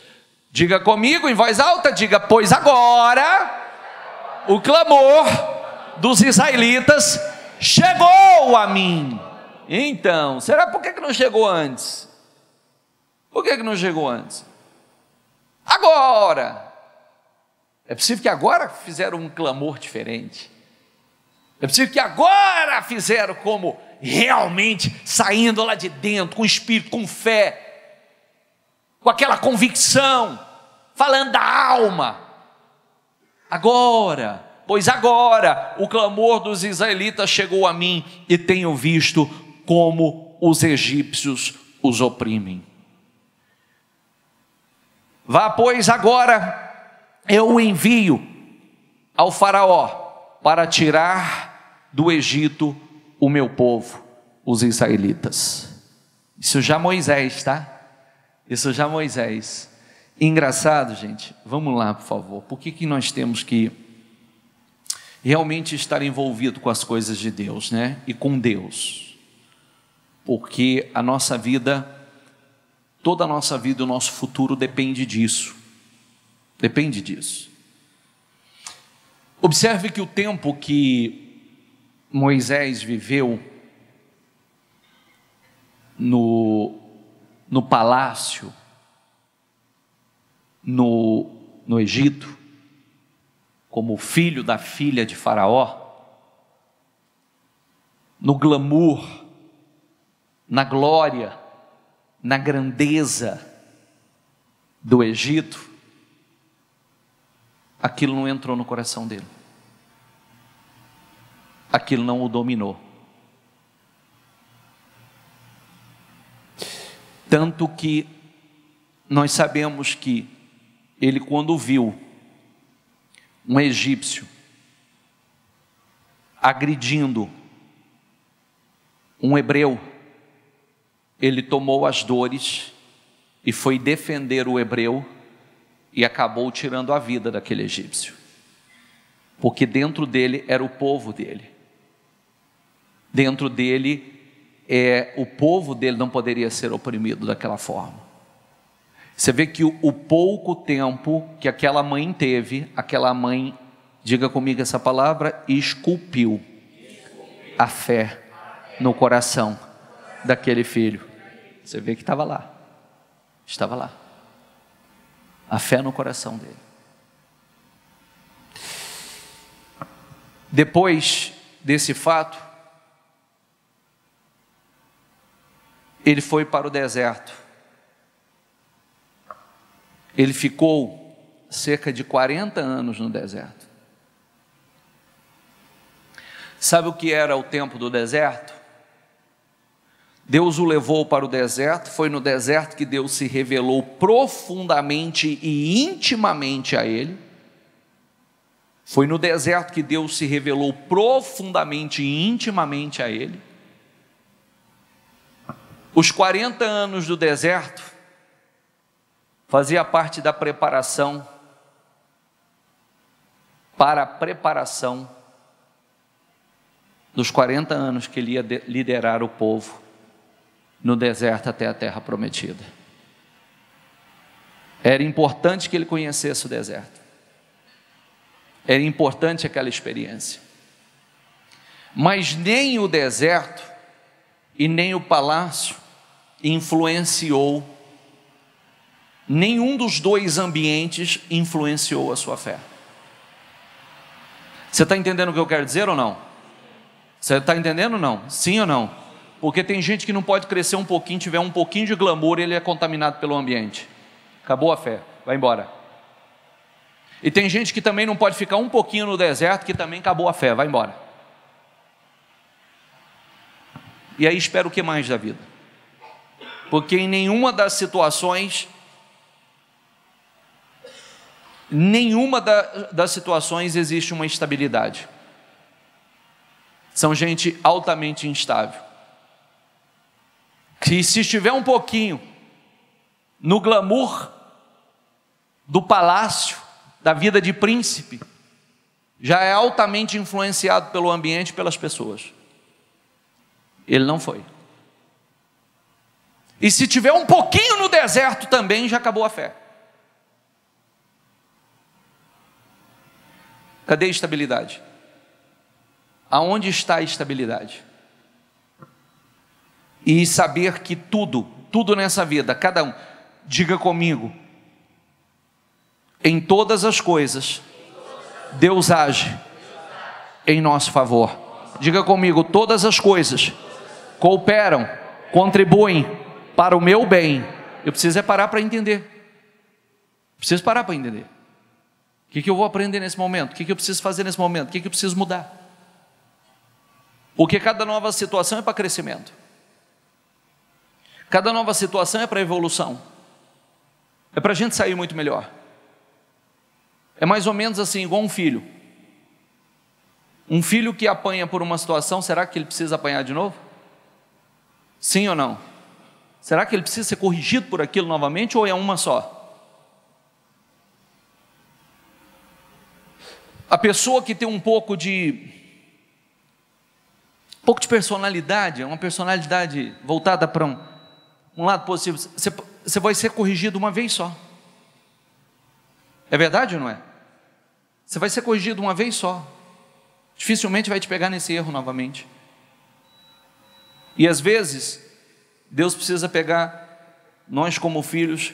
Diga comigo em voz alta, diga: pois agora o clamor dos israelitas chegou a mim. Então, será por que não chegou antes? Por que não chegou antes? Agora, é possível que agora fizeram um clamor diferente, é possível que agora fizeram como realmente saindo lá de dentro, com espírito, com fé, com aquela convicção, falando da alma. Agora, pois agora o clamor dos israelitas chegou a mim, e tenho visto como os egípcios os oprimem. Vá, pois, agora eu o envio ao faraó para tirar do Egito o meu povo, os israelitas. Isso já Moisés, tá? Isso já Moisés. Engraçado, gente, vamos lá, por favor. Por que nós temos que realmente estar envolvido com as coisas de Deus, né? E com Deus? Porque a nossa vida, toda a nossa vida, o nosso futuro depende disso. Depende disso. Observe que o tempo que Moisés viveu no palácio, no Egito, como filho da filha de Faraó, no glamour, na glória, na grandeza do Egito, aquilo não entrou no coração dele, aquilo não o dominou. Tanto que nós sabemos que ele, quando viu um egípcio agredindo um hebreu, ele tomou as dores e foi defender o hebreu, e acabou tirando a vida daquele egípcio, porque dentro dele era o povo dele, dentro dele o povo dele não poderia ser oprimido daquela forma. Você vê que o pouco tempo que aquela mãe teve, aquela mãe, diga comigo essa palavra, esculpiu a fé no coração daquele filho. Você vê que estava lá, a fé no coração dele. Depois desse fato, ele foi para o deserto. Ele ficou cerca de 40 anos no deserto. Sabe o que era o tempo do deserto? Deus o levou para o deserto. Foi no deserto que Deus se revelou profundamente e intimamente a ele. Foi no deserto que Deus se revelou profundamente e intimamente a ele. Os 40 anos do deserto fazia parte da preparação para a preparação dos 40 anos que ele ia liderar o povo no deserto até a terra prometida. Era importante que ele conhecesse o deserto, era importante aquela experiência. Mas nem o deserto e nem o palácio influenciou, nenhum dos dois ambientes influenciou a sua fé. Você está entendendo o que eu quero dizer ou não? Você está entendendo ou não? Sim ou não? Porque tem gente que não pode crescer um pouquinho, tiver um pouquinho de glamour, ele é contaminado pelo ambiente. Acabou a fé, vai embora. E tem gente que também não pode ficar um pouquinho no deserto, que também acabou a fé, vai embora. E aí espera o que mais da vida? Porque em nenhuma das situações, existe uma estabilidade. São gente altamente instável. Que se estiver um pouquinho no glamour do palácio, da vida de príncipe, já é altamente influenciado pelo ambiente e pelas pessoas. Ele não foi. E se tiver um pouquinho no deserto também, já acabou a fé. Cadê a estabilidade? Aonde está a estabilidade? E saber que tudo nessa vida, cada um, diga comigo, em todas as coisas, Deus age em nosso favor. Diga comigo, todas as coisas cooperam, contribuem para o meu bem. Eu preciso parar para entender. Preciso parar para entender. O que eu vou aprender nesse momento? O que eu preciso fazer nesse momento? O que eu preciso mudar? Porque cada nova situação é para crescimento. Cada nova situação é para evolução. É para a gente sair muito melhor. É mais ou menos assim, igual um filho. Um filho que apanha por uma situação, será que ele precisa apanhar de novo? Sim ou não? Será que ele precisa ser corrigido por aquilo novamente ou é uma só? A pessoa que tem um pouco de personalidade, uma personalidade voltada para um lado positivo, você vai ser corrigido uma vez só. É verdade ou não é? Você vai ser corrigido uma vez só. Dificilmente vai te pegar nesse erro novamente. E às vezes, Deus precisa pegar nós como filhos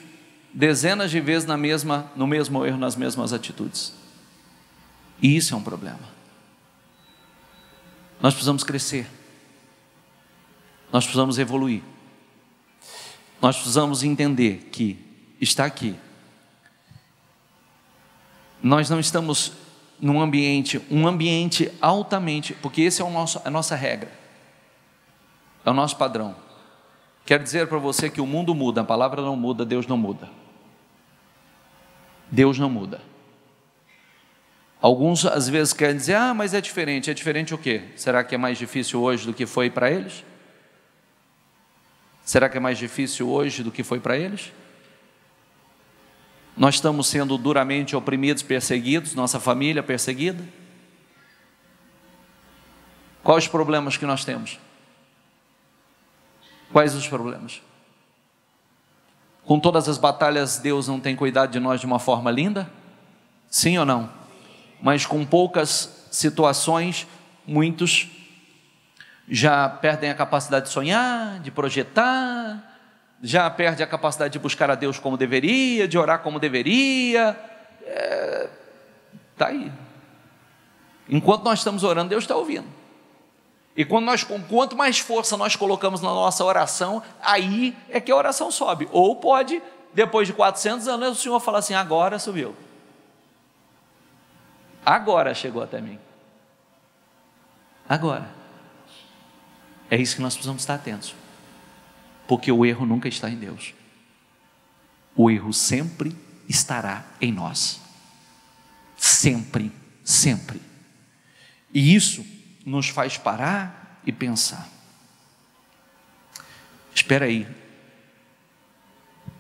dezenas de vezes no mesmo erro, nas mesmas atitudes. E isso é um problema. Nós precisamos crescer. Nós precisamos evoluir. Nós precisamos entender que está aqui. Nós não estamos num ambiente, altamente, porque esse é a nossa regra, é o nosso padrão. Quero dizer para você que o mundo muda, a palavra não muda, Deus não muda. Deus não muda. Alguns às vezes querem dizer, mas é diferente o quê? Será que é mais difícil hoje do que foi para eles? Será que é mais difícil hoje do que foi para eles? Nós estamos sendo duramente oprimidos, perseguidos, nossa família perseguida. Quais os problemas que nós temos? Quais os problemas? Com todas as batalhas, Deus não tem cuidado de nós de uma forma linda? Sim ou não? Mas com poucas situações, muitos já perdem a capacidade de sonhar, de projetar, já perde a capacidade de buscar a Deus como deveria, de orar como deveria. Está aí. Enquanto nós estamos orando, Deus está ouvindo. E quanto mais força nós colocamos na nossa oração, aí é que a oração sobe. Ou pode, depois de 400 anos, o Senhor fala assim, agora subiu. Agora chegou até mim. Agora. É isso que nós precisamos estar atentos. Porque o erro nunca está em Deus. O erro sempre estará em nós. Sempre, sempre. E isso nos faz parar e pensar. Espera aí.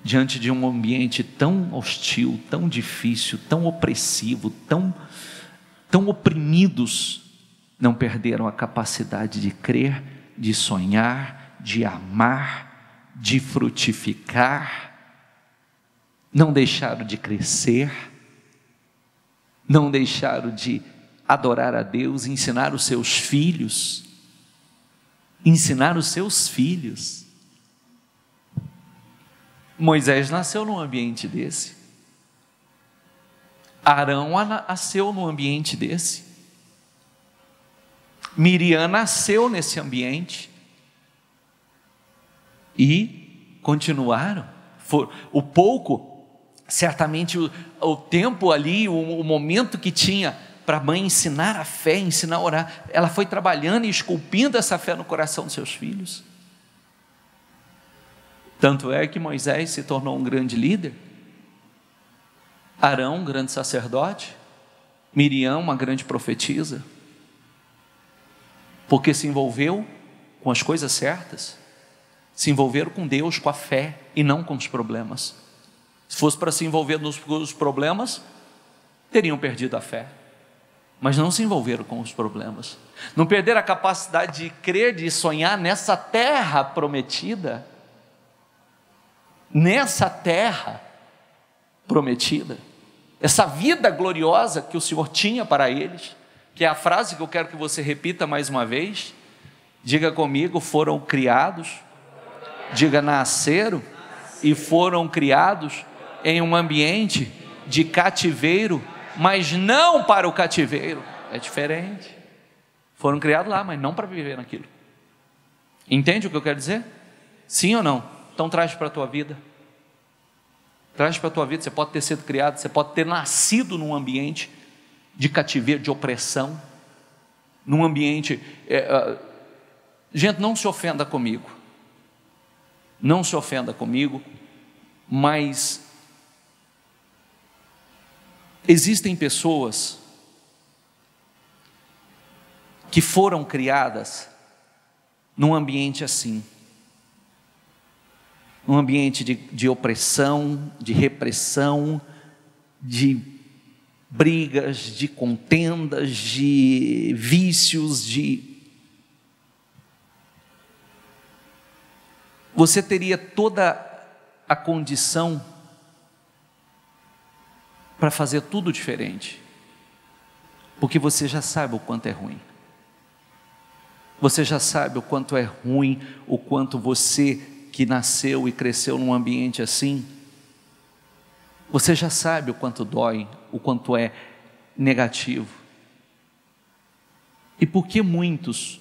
Diante de um ambiente tão hostil, tão difícil, tão opressivo, tão oprimidos, não perderam a capacidade de crer, de sonhar, de amar, de frutificar, não deixaram de crescer, não deixaram de adorar a Deus, ensinar os seus filhos. Moisés nasceu num ambiente desse. Arão nasceu num ambiente desse. Miriam nasceu nesse ambiente. E continuaram. O pouco, certamente o tempo ali, o momento que tinha para a mãe ensinar a fé, ensinar a orar, ela foi trabalhando e esculpindo essa fé no coração dos seus filhos. Tanto é que Moisés se tornou um grande líder, Arão um grande sacerdote, Miriam uma grande profetisa, porque se envolveu com as coisas certas, se envolveram com Deus, com a fé e não com os problemas. Se fosse para se envolver nos problemas, teriam perdido a fé, mas não se envolveram com os problemas, não perderam a capacidade de crer, de sonhar nessa terra prometida, essa vida gloriosa que o Senhor tinha para eles, que é a frase que eu quero que você repita mais uma vez. Diga comigo: foram criados, diga nasceram e foram criados em um ambiente de cativeiro, mas não para o cativeiro. É diferente. Foram criados lá, mas não para viver naquilo. Entende o que eu quero dizer? Sim ou não? Então traz para a tua vida. Traz para a tua vida. Você pode ter sido criado, você pode ter nascido num ambiente de cativeiro, de opressão, num ambiente... Gente, não se ofenda comigo. Não se ofenda comigo, mas existem pessoas que foram criadas num ambiente assim, um ambiente de opressão, de repressão, de brigas, de contendas, de vícios, Você teria toda a condição para fazer tudo diferente, porque você já sabe o quanto é ruim. Você já sabe o quanto é ruim, o quanto você que nasceu e cresceu num ambiente assim, você já sabe o quanto dói, o quanto é negativo. E por que muitos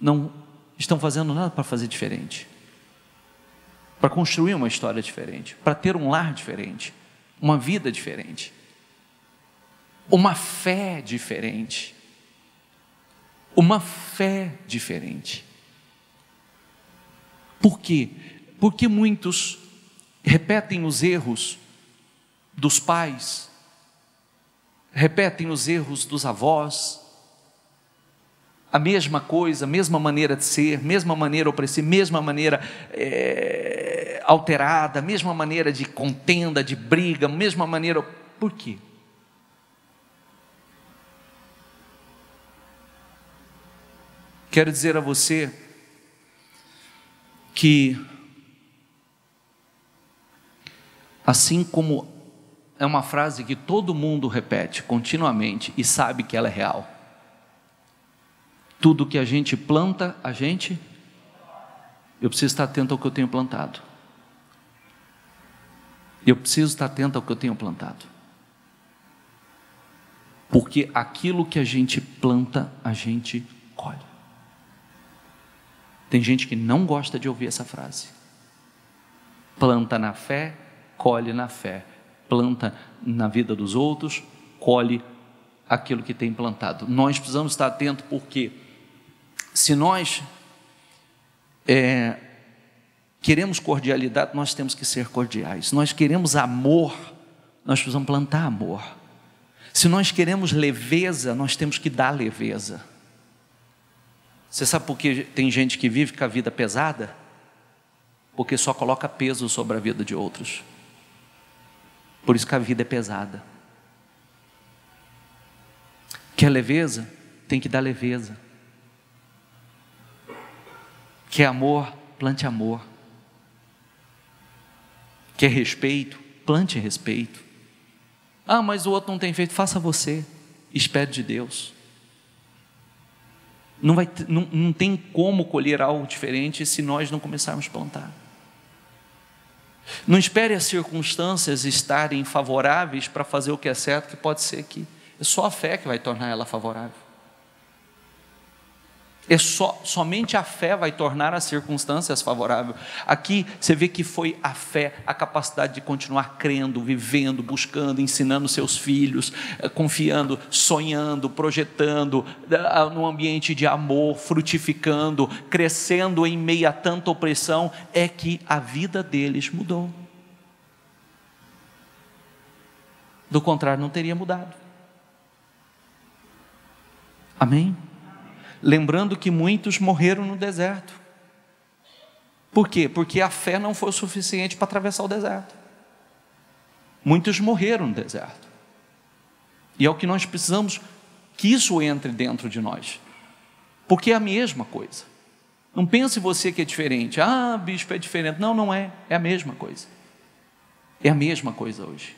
não estão fazendo nada para fazer diferente? Para construir uma história diferente, para ter um lar diferente, uma vida diferente, uma fé diferente, Por quê? Porque muitos repetem os erros dos pais, repetem os erros dos avós, a mesma coisa, a mesma maneira de ser, mesma maneira opressiva, mesma maneira alterada, mesma maneira de contenda, de briga, mesma maneira. Por quê? Quero dizer a você que, assim como é uma frase que todo mundo repete continuamente e sabe que ela é real, tudo que a gente planta, eu preciso estar atento ao que eu tenho plantado. Eu preciso estar atento ao que eu tenho plantado. Porque aquilo que a gente planta, a gente colhe. Tem gente que não gosta de ouvir essa frase. Planta na fé, colhe na fé. Planta na vida dos outros, colhe aquilo que tem plantado. Nós precisamos estar atentos, porque se nós queremos cordialidade, nós temos que ser cordiais. Se nós queremos amor, nós precisamos plantar amor. Se nós queremos leveza, nós temos que dar leveza. Você sabe por que tem gente que vive com a vida pesada? Porque só coloca peso sobre a vida de outros. Por isso que a vida é pesada. Quer leveza? Tem que dar leveza. Quer amor? Plante amor. Quer respeito? Plante respeito. Ah, mas o outro não tem feito. Faça você. Espere de Deus. Não tem como colher algo diferente se nós não começarmos a plantar. Não espere as circunstâncias estarem favoráveis para fazer o que é certo, que pode ser que é só a fé que vai tornar ela favorável. Somente a fé vai tornar as circunstâncias favoráveis. Aqui você vê que foi a fé, a capacidade de continuar crendo, vivendo, buscando, ensinando seus filhos, confiando, sonhando, projetando, num ambiente de amor, frutificando, crescendo em meio a tanta opressão, é que a vida deles mudou. Do contrário, não teria mudado. Amém? Lembrando que muitos morreram no deserto. Por quê? Porque a fé não foi o suficiente para atravessar o deserto. Muitos morreram no deserto. E é o que nós precisamos, que isso entre dentro de nós. Porque é a mesma coisa. Não pense você que é diferente. Ah, bispo, é diferente. Não, não é. É a mesma coisa. É a mesma coisa hoje.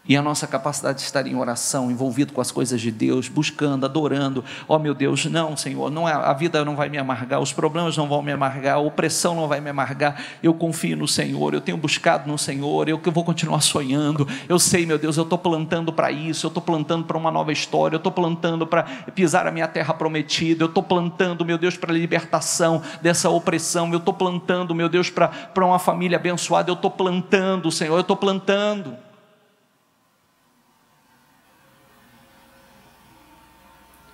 E a nossa capacidade de estar em oração, envolvido com as coisas de Deus, buscando, adorando. Oh meu Deus, não Senhor, não é, a vida não vai me amargar, os problemas não vão me amargar, a opressão não vai me amargar. Eu confio no Senhor, eu tenho buscado no Senhor, eu vou continuar sonhando. Eu sei, meu Deus, eu estou plantando para isso, eu estou plantando para uma nova história, eu estou plantando para pisar a minha terra prometida, eu estou plantando, meu Deus, para a libertação dessa opressão, eu estou plantando, meu Deus, para uma família abençoada, eu estou plantando, Senhor, eu estou plantando.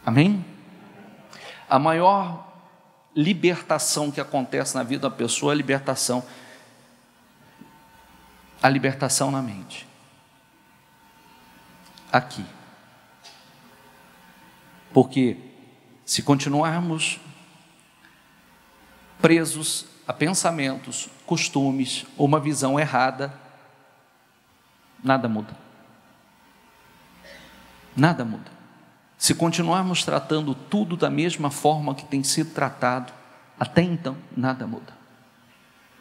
Amém? A maior libertação que acontece na vida da pessoa é a libertação na mente. Aqui. Porque se continuarmos presos a pensamentos, costumes, ou uma visão errada, nada muda. Nada muda. Se continuarmos tratando tudo da mesma forma que tem sido tratado, até então, nada muda.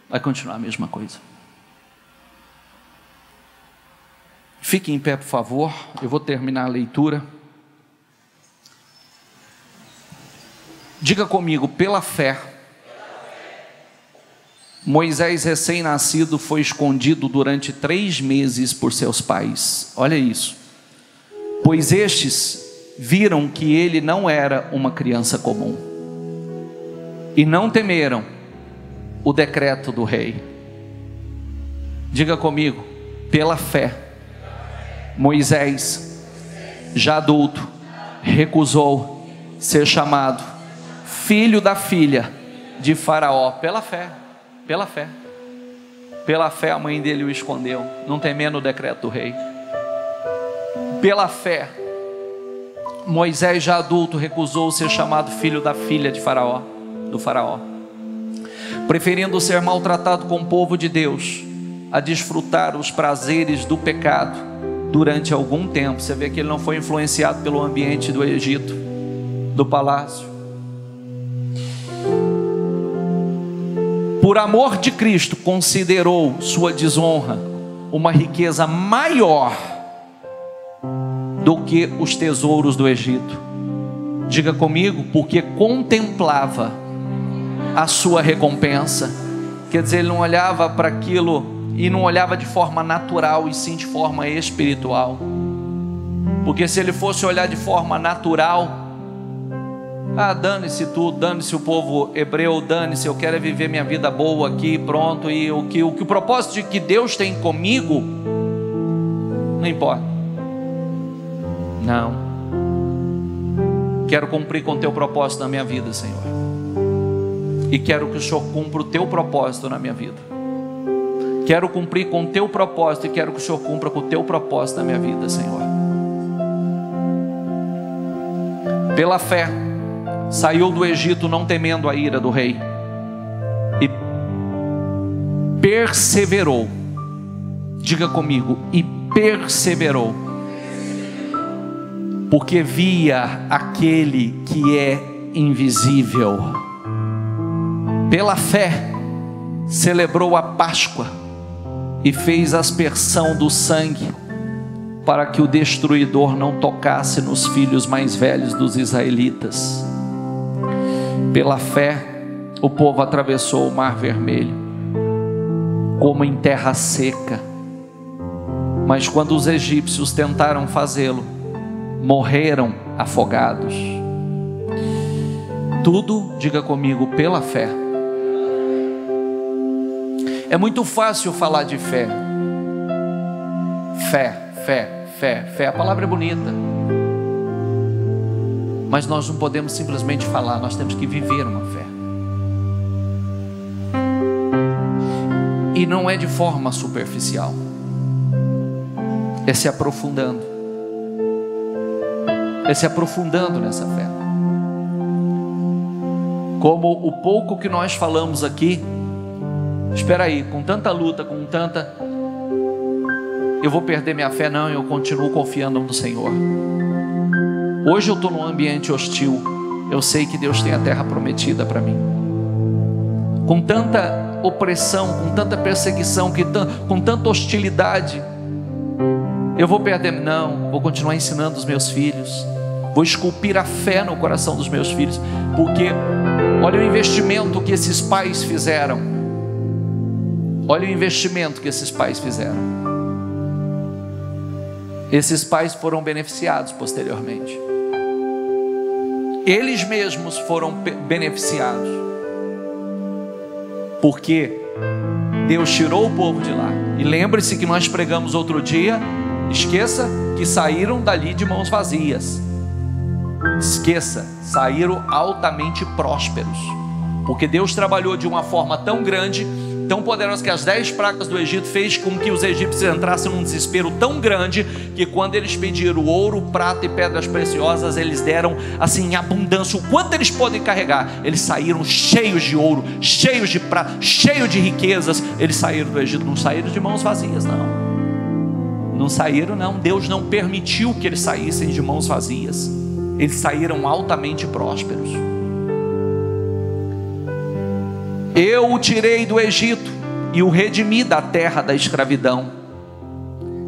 Vai continuar a mesma coisa. Fique em pé, por favor. Eu vou terminar a leitura. Diga comigo, pela fé, Moisés recém-nascido foi escondido durante 3 meses por seus pais. Olha isso. Pois estes viram que ele não era uma criança comum e não temeram o decreto do rei. Diga comigo, pela fé, Moisés, já adulto, recusou ser chamado filho da filha de Faraó. Pela fé, pela fé. Pela fé a mãe dele o escondeu, não temendo o decreto do rei. Pela fé, Moisés, já adulto, recusou ser chamado filho da filha de Faraó, do Faraó, preferindo ser maltratado com o povo de Deus, a desfrutar os prazeres do pecado durante algum tempo. Você vê que ele não foi influenciado pelo ambiente do Egito, do palácio. Por amor de Cristo, considerou sua desonra uma riqueza maior do que os tesouros do Egito. Diga comigo, porque contemplava a sua recompensa. Quer dizer, ele não olhava para aquilo e não olhava de forma natural, e sim de forma espiritual. Porque se ele fosse olhar de forma natural, dane-se tudo, dane-se o povo hebreu, dane-se, eu quero viver minha vida boa aqui, pronto, e o propósito de que Deus tem comigo, não importa. Não, quero cumprir com o teu propósito na minha vida, Senhor, e quero que o Senhor cumpra o teu propósito na minha vida. Quero cumprir com o teu propósito e quero que o Senhor cumpra com o teu propósito na minha vida, Senhor. Pela fé, saiu do Egito não temendo a ira do rei e perseverou. Diga comigo, e perseverou, porque via aquele que é invisível. Pela fé, celebrou a Páscoa e fez aspersão do sangue para que o destruidor não tocasse nos filhos mais velhos dos israelitas. Pela fé, o povo atravessou o Mar Vermelho, como em terra seca. Mas quando os egípcios tentaram fazê-lo, morreram afogados. Tudo, diga comigo, pela fé. É muito fácil falar de fé. Fé. A palavra é bonita. Mas nós não podemos simplesmente falar, nós temos que viver uma fé. E não é de forma superficial. É se aprofundando. É se aprofundando nessa fé. Como o pouco que nós falamos aqui, espera aí, com tanta luta, com tanta... eu vou perder minha fé? Não, eu continuo confiando no Senhor. Hoje eu estou num ambiente hostil, eu sei que Deus tem a terra prometida para mim. Com tanta opressão, com tanta perseguição, com tanta hostilidade, eu vou perder? Não, vou continuar ensinando os meus filhos, vou esculpir a fé no coração dos meus filhos, porque olha o investimento que esses pais fizeram. Olha o investimento que esses pais fizeram. Esses pais foram beneficiados posteriormente. Eles mesmos foram beneficiados, porque Deus tirou o povo de lá. E lembre-se que nós pregamos outro dia, esqueça que saíram dali de mãos vazias. Esqueça, saíram altamente prósperos, porque Deus trabalhou de uma forma tão grande, tão poderosa, que as 10 pragas do Egito fez com que os egípcios entrassem num desespero tão grande, que quando eles pediram ouro, prata e pedras preciosas, eles deram assim em abundância, o quanto eles podem carregar. Eles saíram cheios de ouro, cheios de prata, cheios de riquezas. Eles saíram do Egito, não saíram de mãos vazias, não saíram, não. Deus não permitiu que eles saíssem de mãos vazias. Eles saíram altamente prósperos. Eu o tirei do Egito e o redimi da terra da escravidão.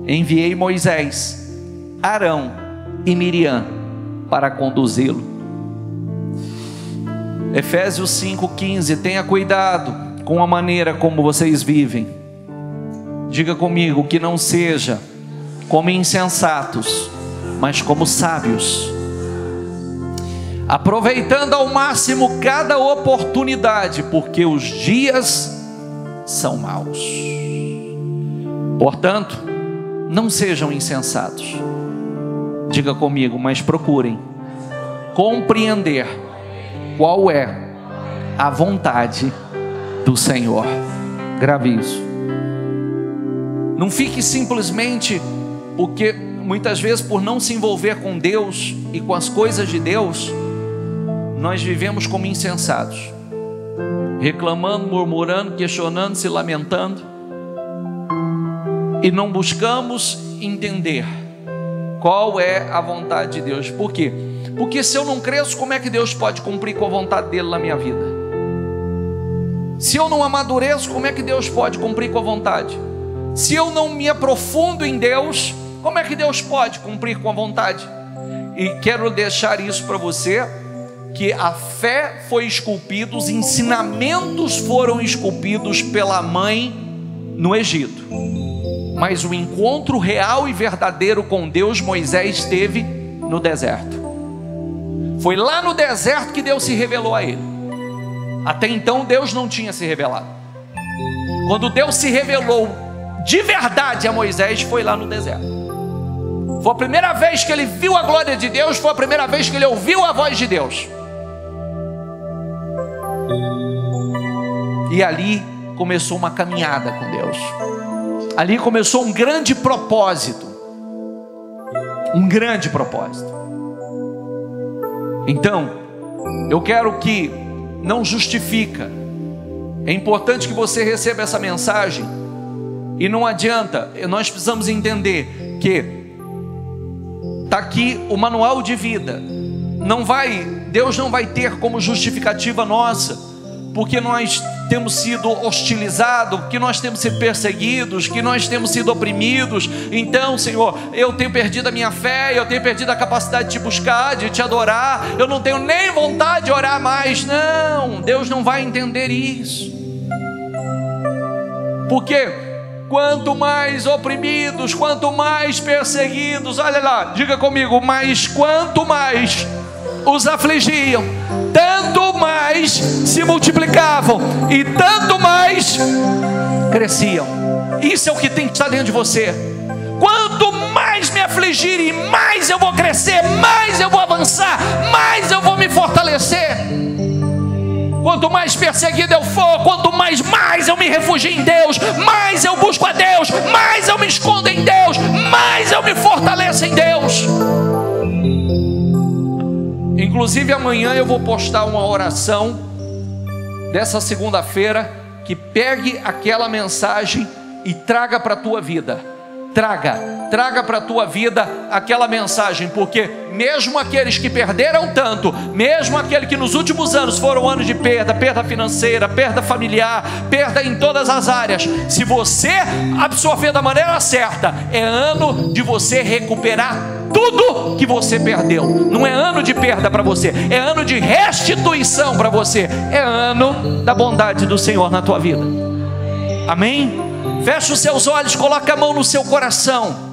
Enviei Moisés, Arão e Miriam para conduzi-lo. Efésios 5,15. Tenha cuidado com a maneira como vocês vivem. Diga comigo, que não seja como insensatos, mas como sábios, aproveitando ao máximo cada oportunidade, porque os dias são maus. Portanto, não sejam insensatos. Diga comigo, mas procurem compreender qual é a vontade do Senhor. Grave isso. Não fique simplesmente, porque muitas vezes, por não se envolver com Deus e com as coisas de Deus, nós vivemos como insensatos, reclamando, murmurando, questionando, se lamentando, e não buscamos entender qual é a vontade de Deus. Por quê? Porque se eu não cresço, como é que Deus pode cumprir com a vontade dele na minha vida? Se eu não amadureço, como é que Deus pode cumprir com a vontade? Se eu não me aprofundo em Deus, como é que Deus pode cumprir com a vontade? E quero deixar isso para você, que a fé foi esculpida, os ensinamentos foram esculpidos pela mãe no Egito, mas o encontro real e verdadeiro com Deus, Moisés teve no deserto. Foi lá no deserto que Deus se revelou a ele. Até então Deus não tinha se revelado. Quando Deus se revelou de verdade a Moisés, foi lá no deserto. Foi a primeira vez que ele viu a glória de Deus, foi a primeira vez que ele ouviu a voz de Deus. E ali começou uma caminhada com Deus. Ali começou um grande propósito. Um grande propósito. Então, eu quero que não justifica. É importante que você receba essa mensagem. E não adianta, nós precisamos entender que está aqui o manual de vida. Deus não vai ter como justificativa nossa, porque nós temos sido hostilizados, que nós temos sido perseguidos, que nós temos sido oprimidos. Então, Senhor, eu tenho perdido a minha fé, eu tenho perdido a capacidade de te buscar, de te adorar, eu não tenho nem vontade de orar mais. Não, Deus não vai entender isso. Porque quanto mais oprimidos, quanto mais perseguidos, olha lá, diga comigo, mas quanto mais os afligiam, tanto mais se multiplicavam e tanto mais cresciam. Isso é o que tem que estar dentro de você. Quanto mais me afligirem, mais eu vou crescer, mais eu vou avançar, mais eu vou me fortalecer. Quanto mais perseguido eu for, quanto mais eu me refugio em Deus, mais eu busco a Deus, mais eu me escondo em Deus, mais eu me fortaleço em Deus. Inclusive amanhã eu vou postar uma oração dessa segunda-feira, que pegue aquela mensagem e traga para a tua vida. Traga para a tua vida aquela mensagem, porque mesmo aqueles que perderam tanto, mesmo aqueles que nos últimos anos foram anos de perda financeira, perda familiar, perda em todas as áreas, se você absorver da maneira certa, é ano de você recuperar tudo que você perdeu. Não é ano de perda para você, é ano de restituição para você, é ano da bondade do Senhor na tua vida. Amém? Feche os seus olhos, coloque a mão no seu coração.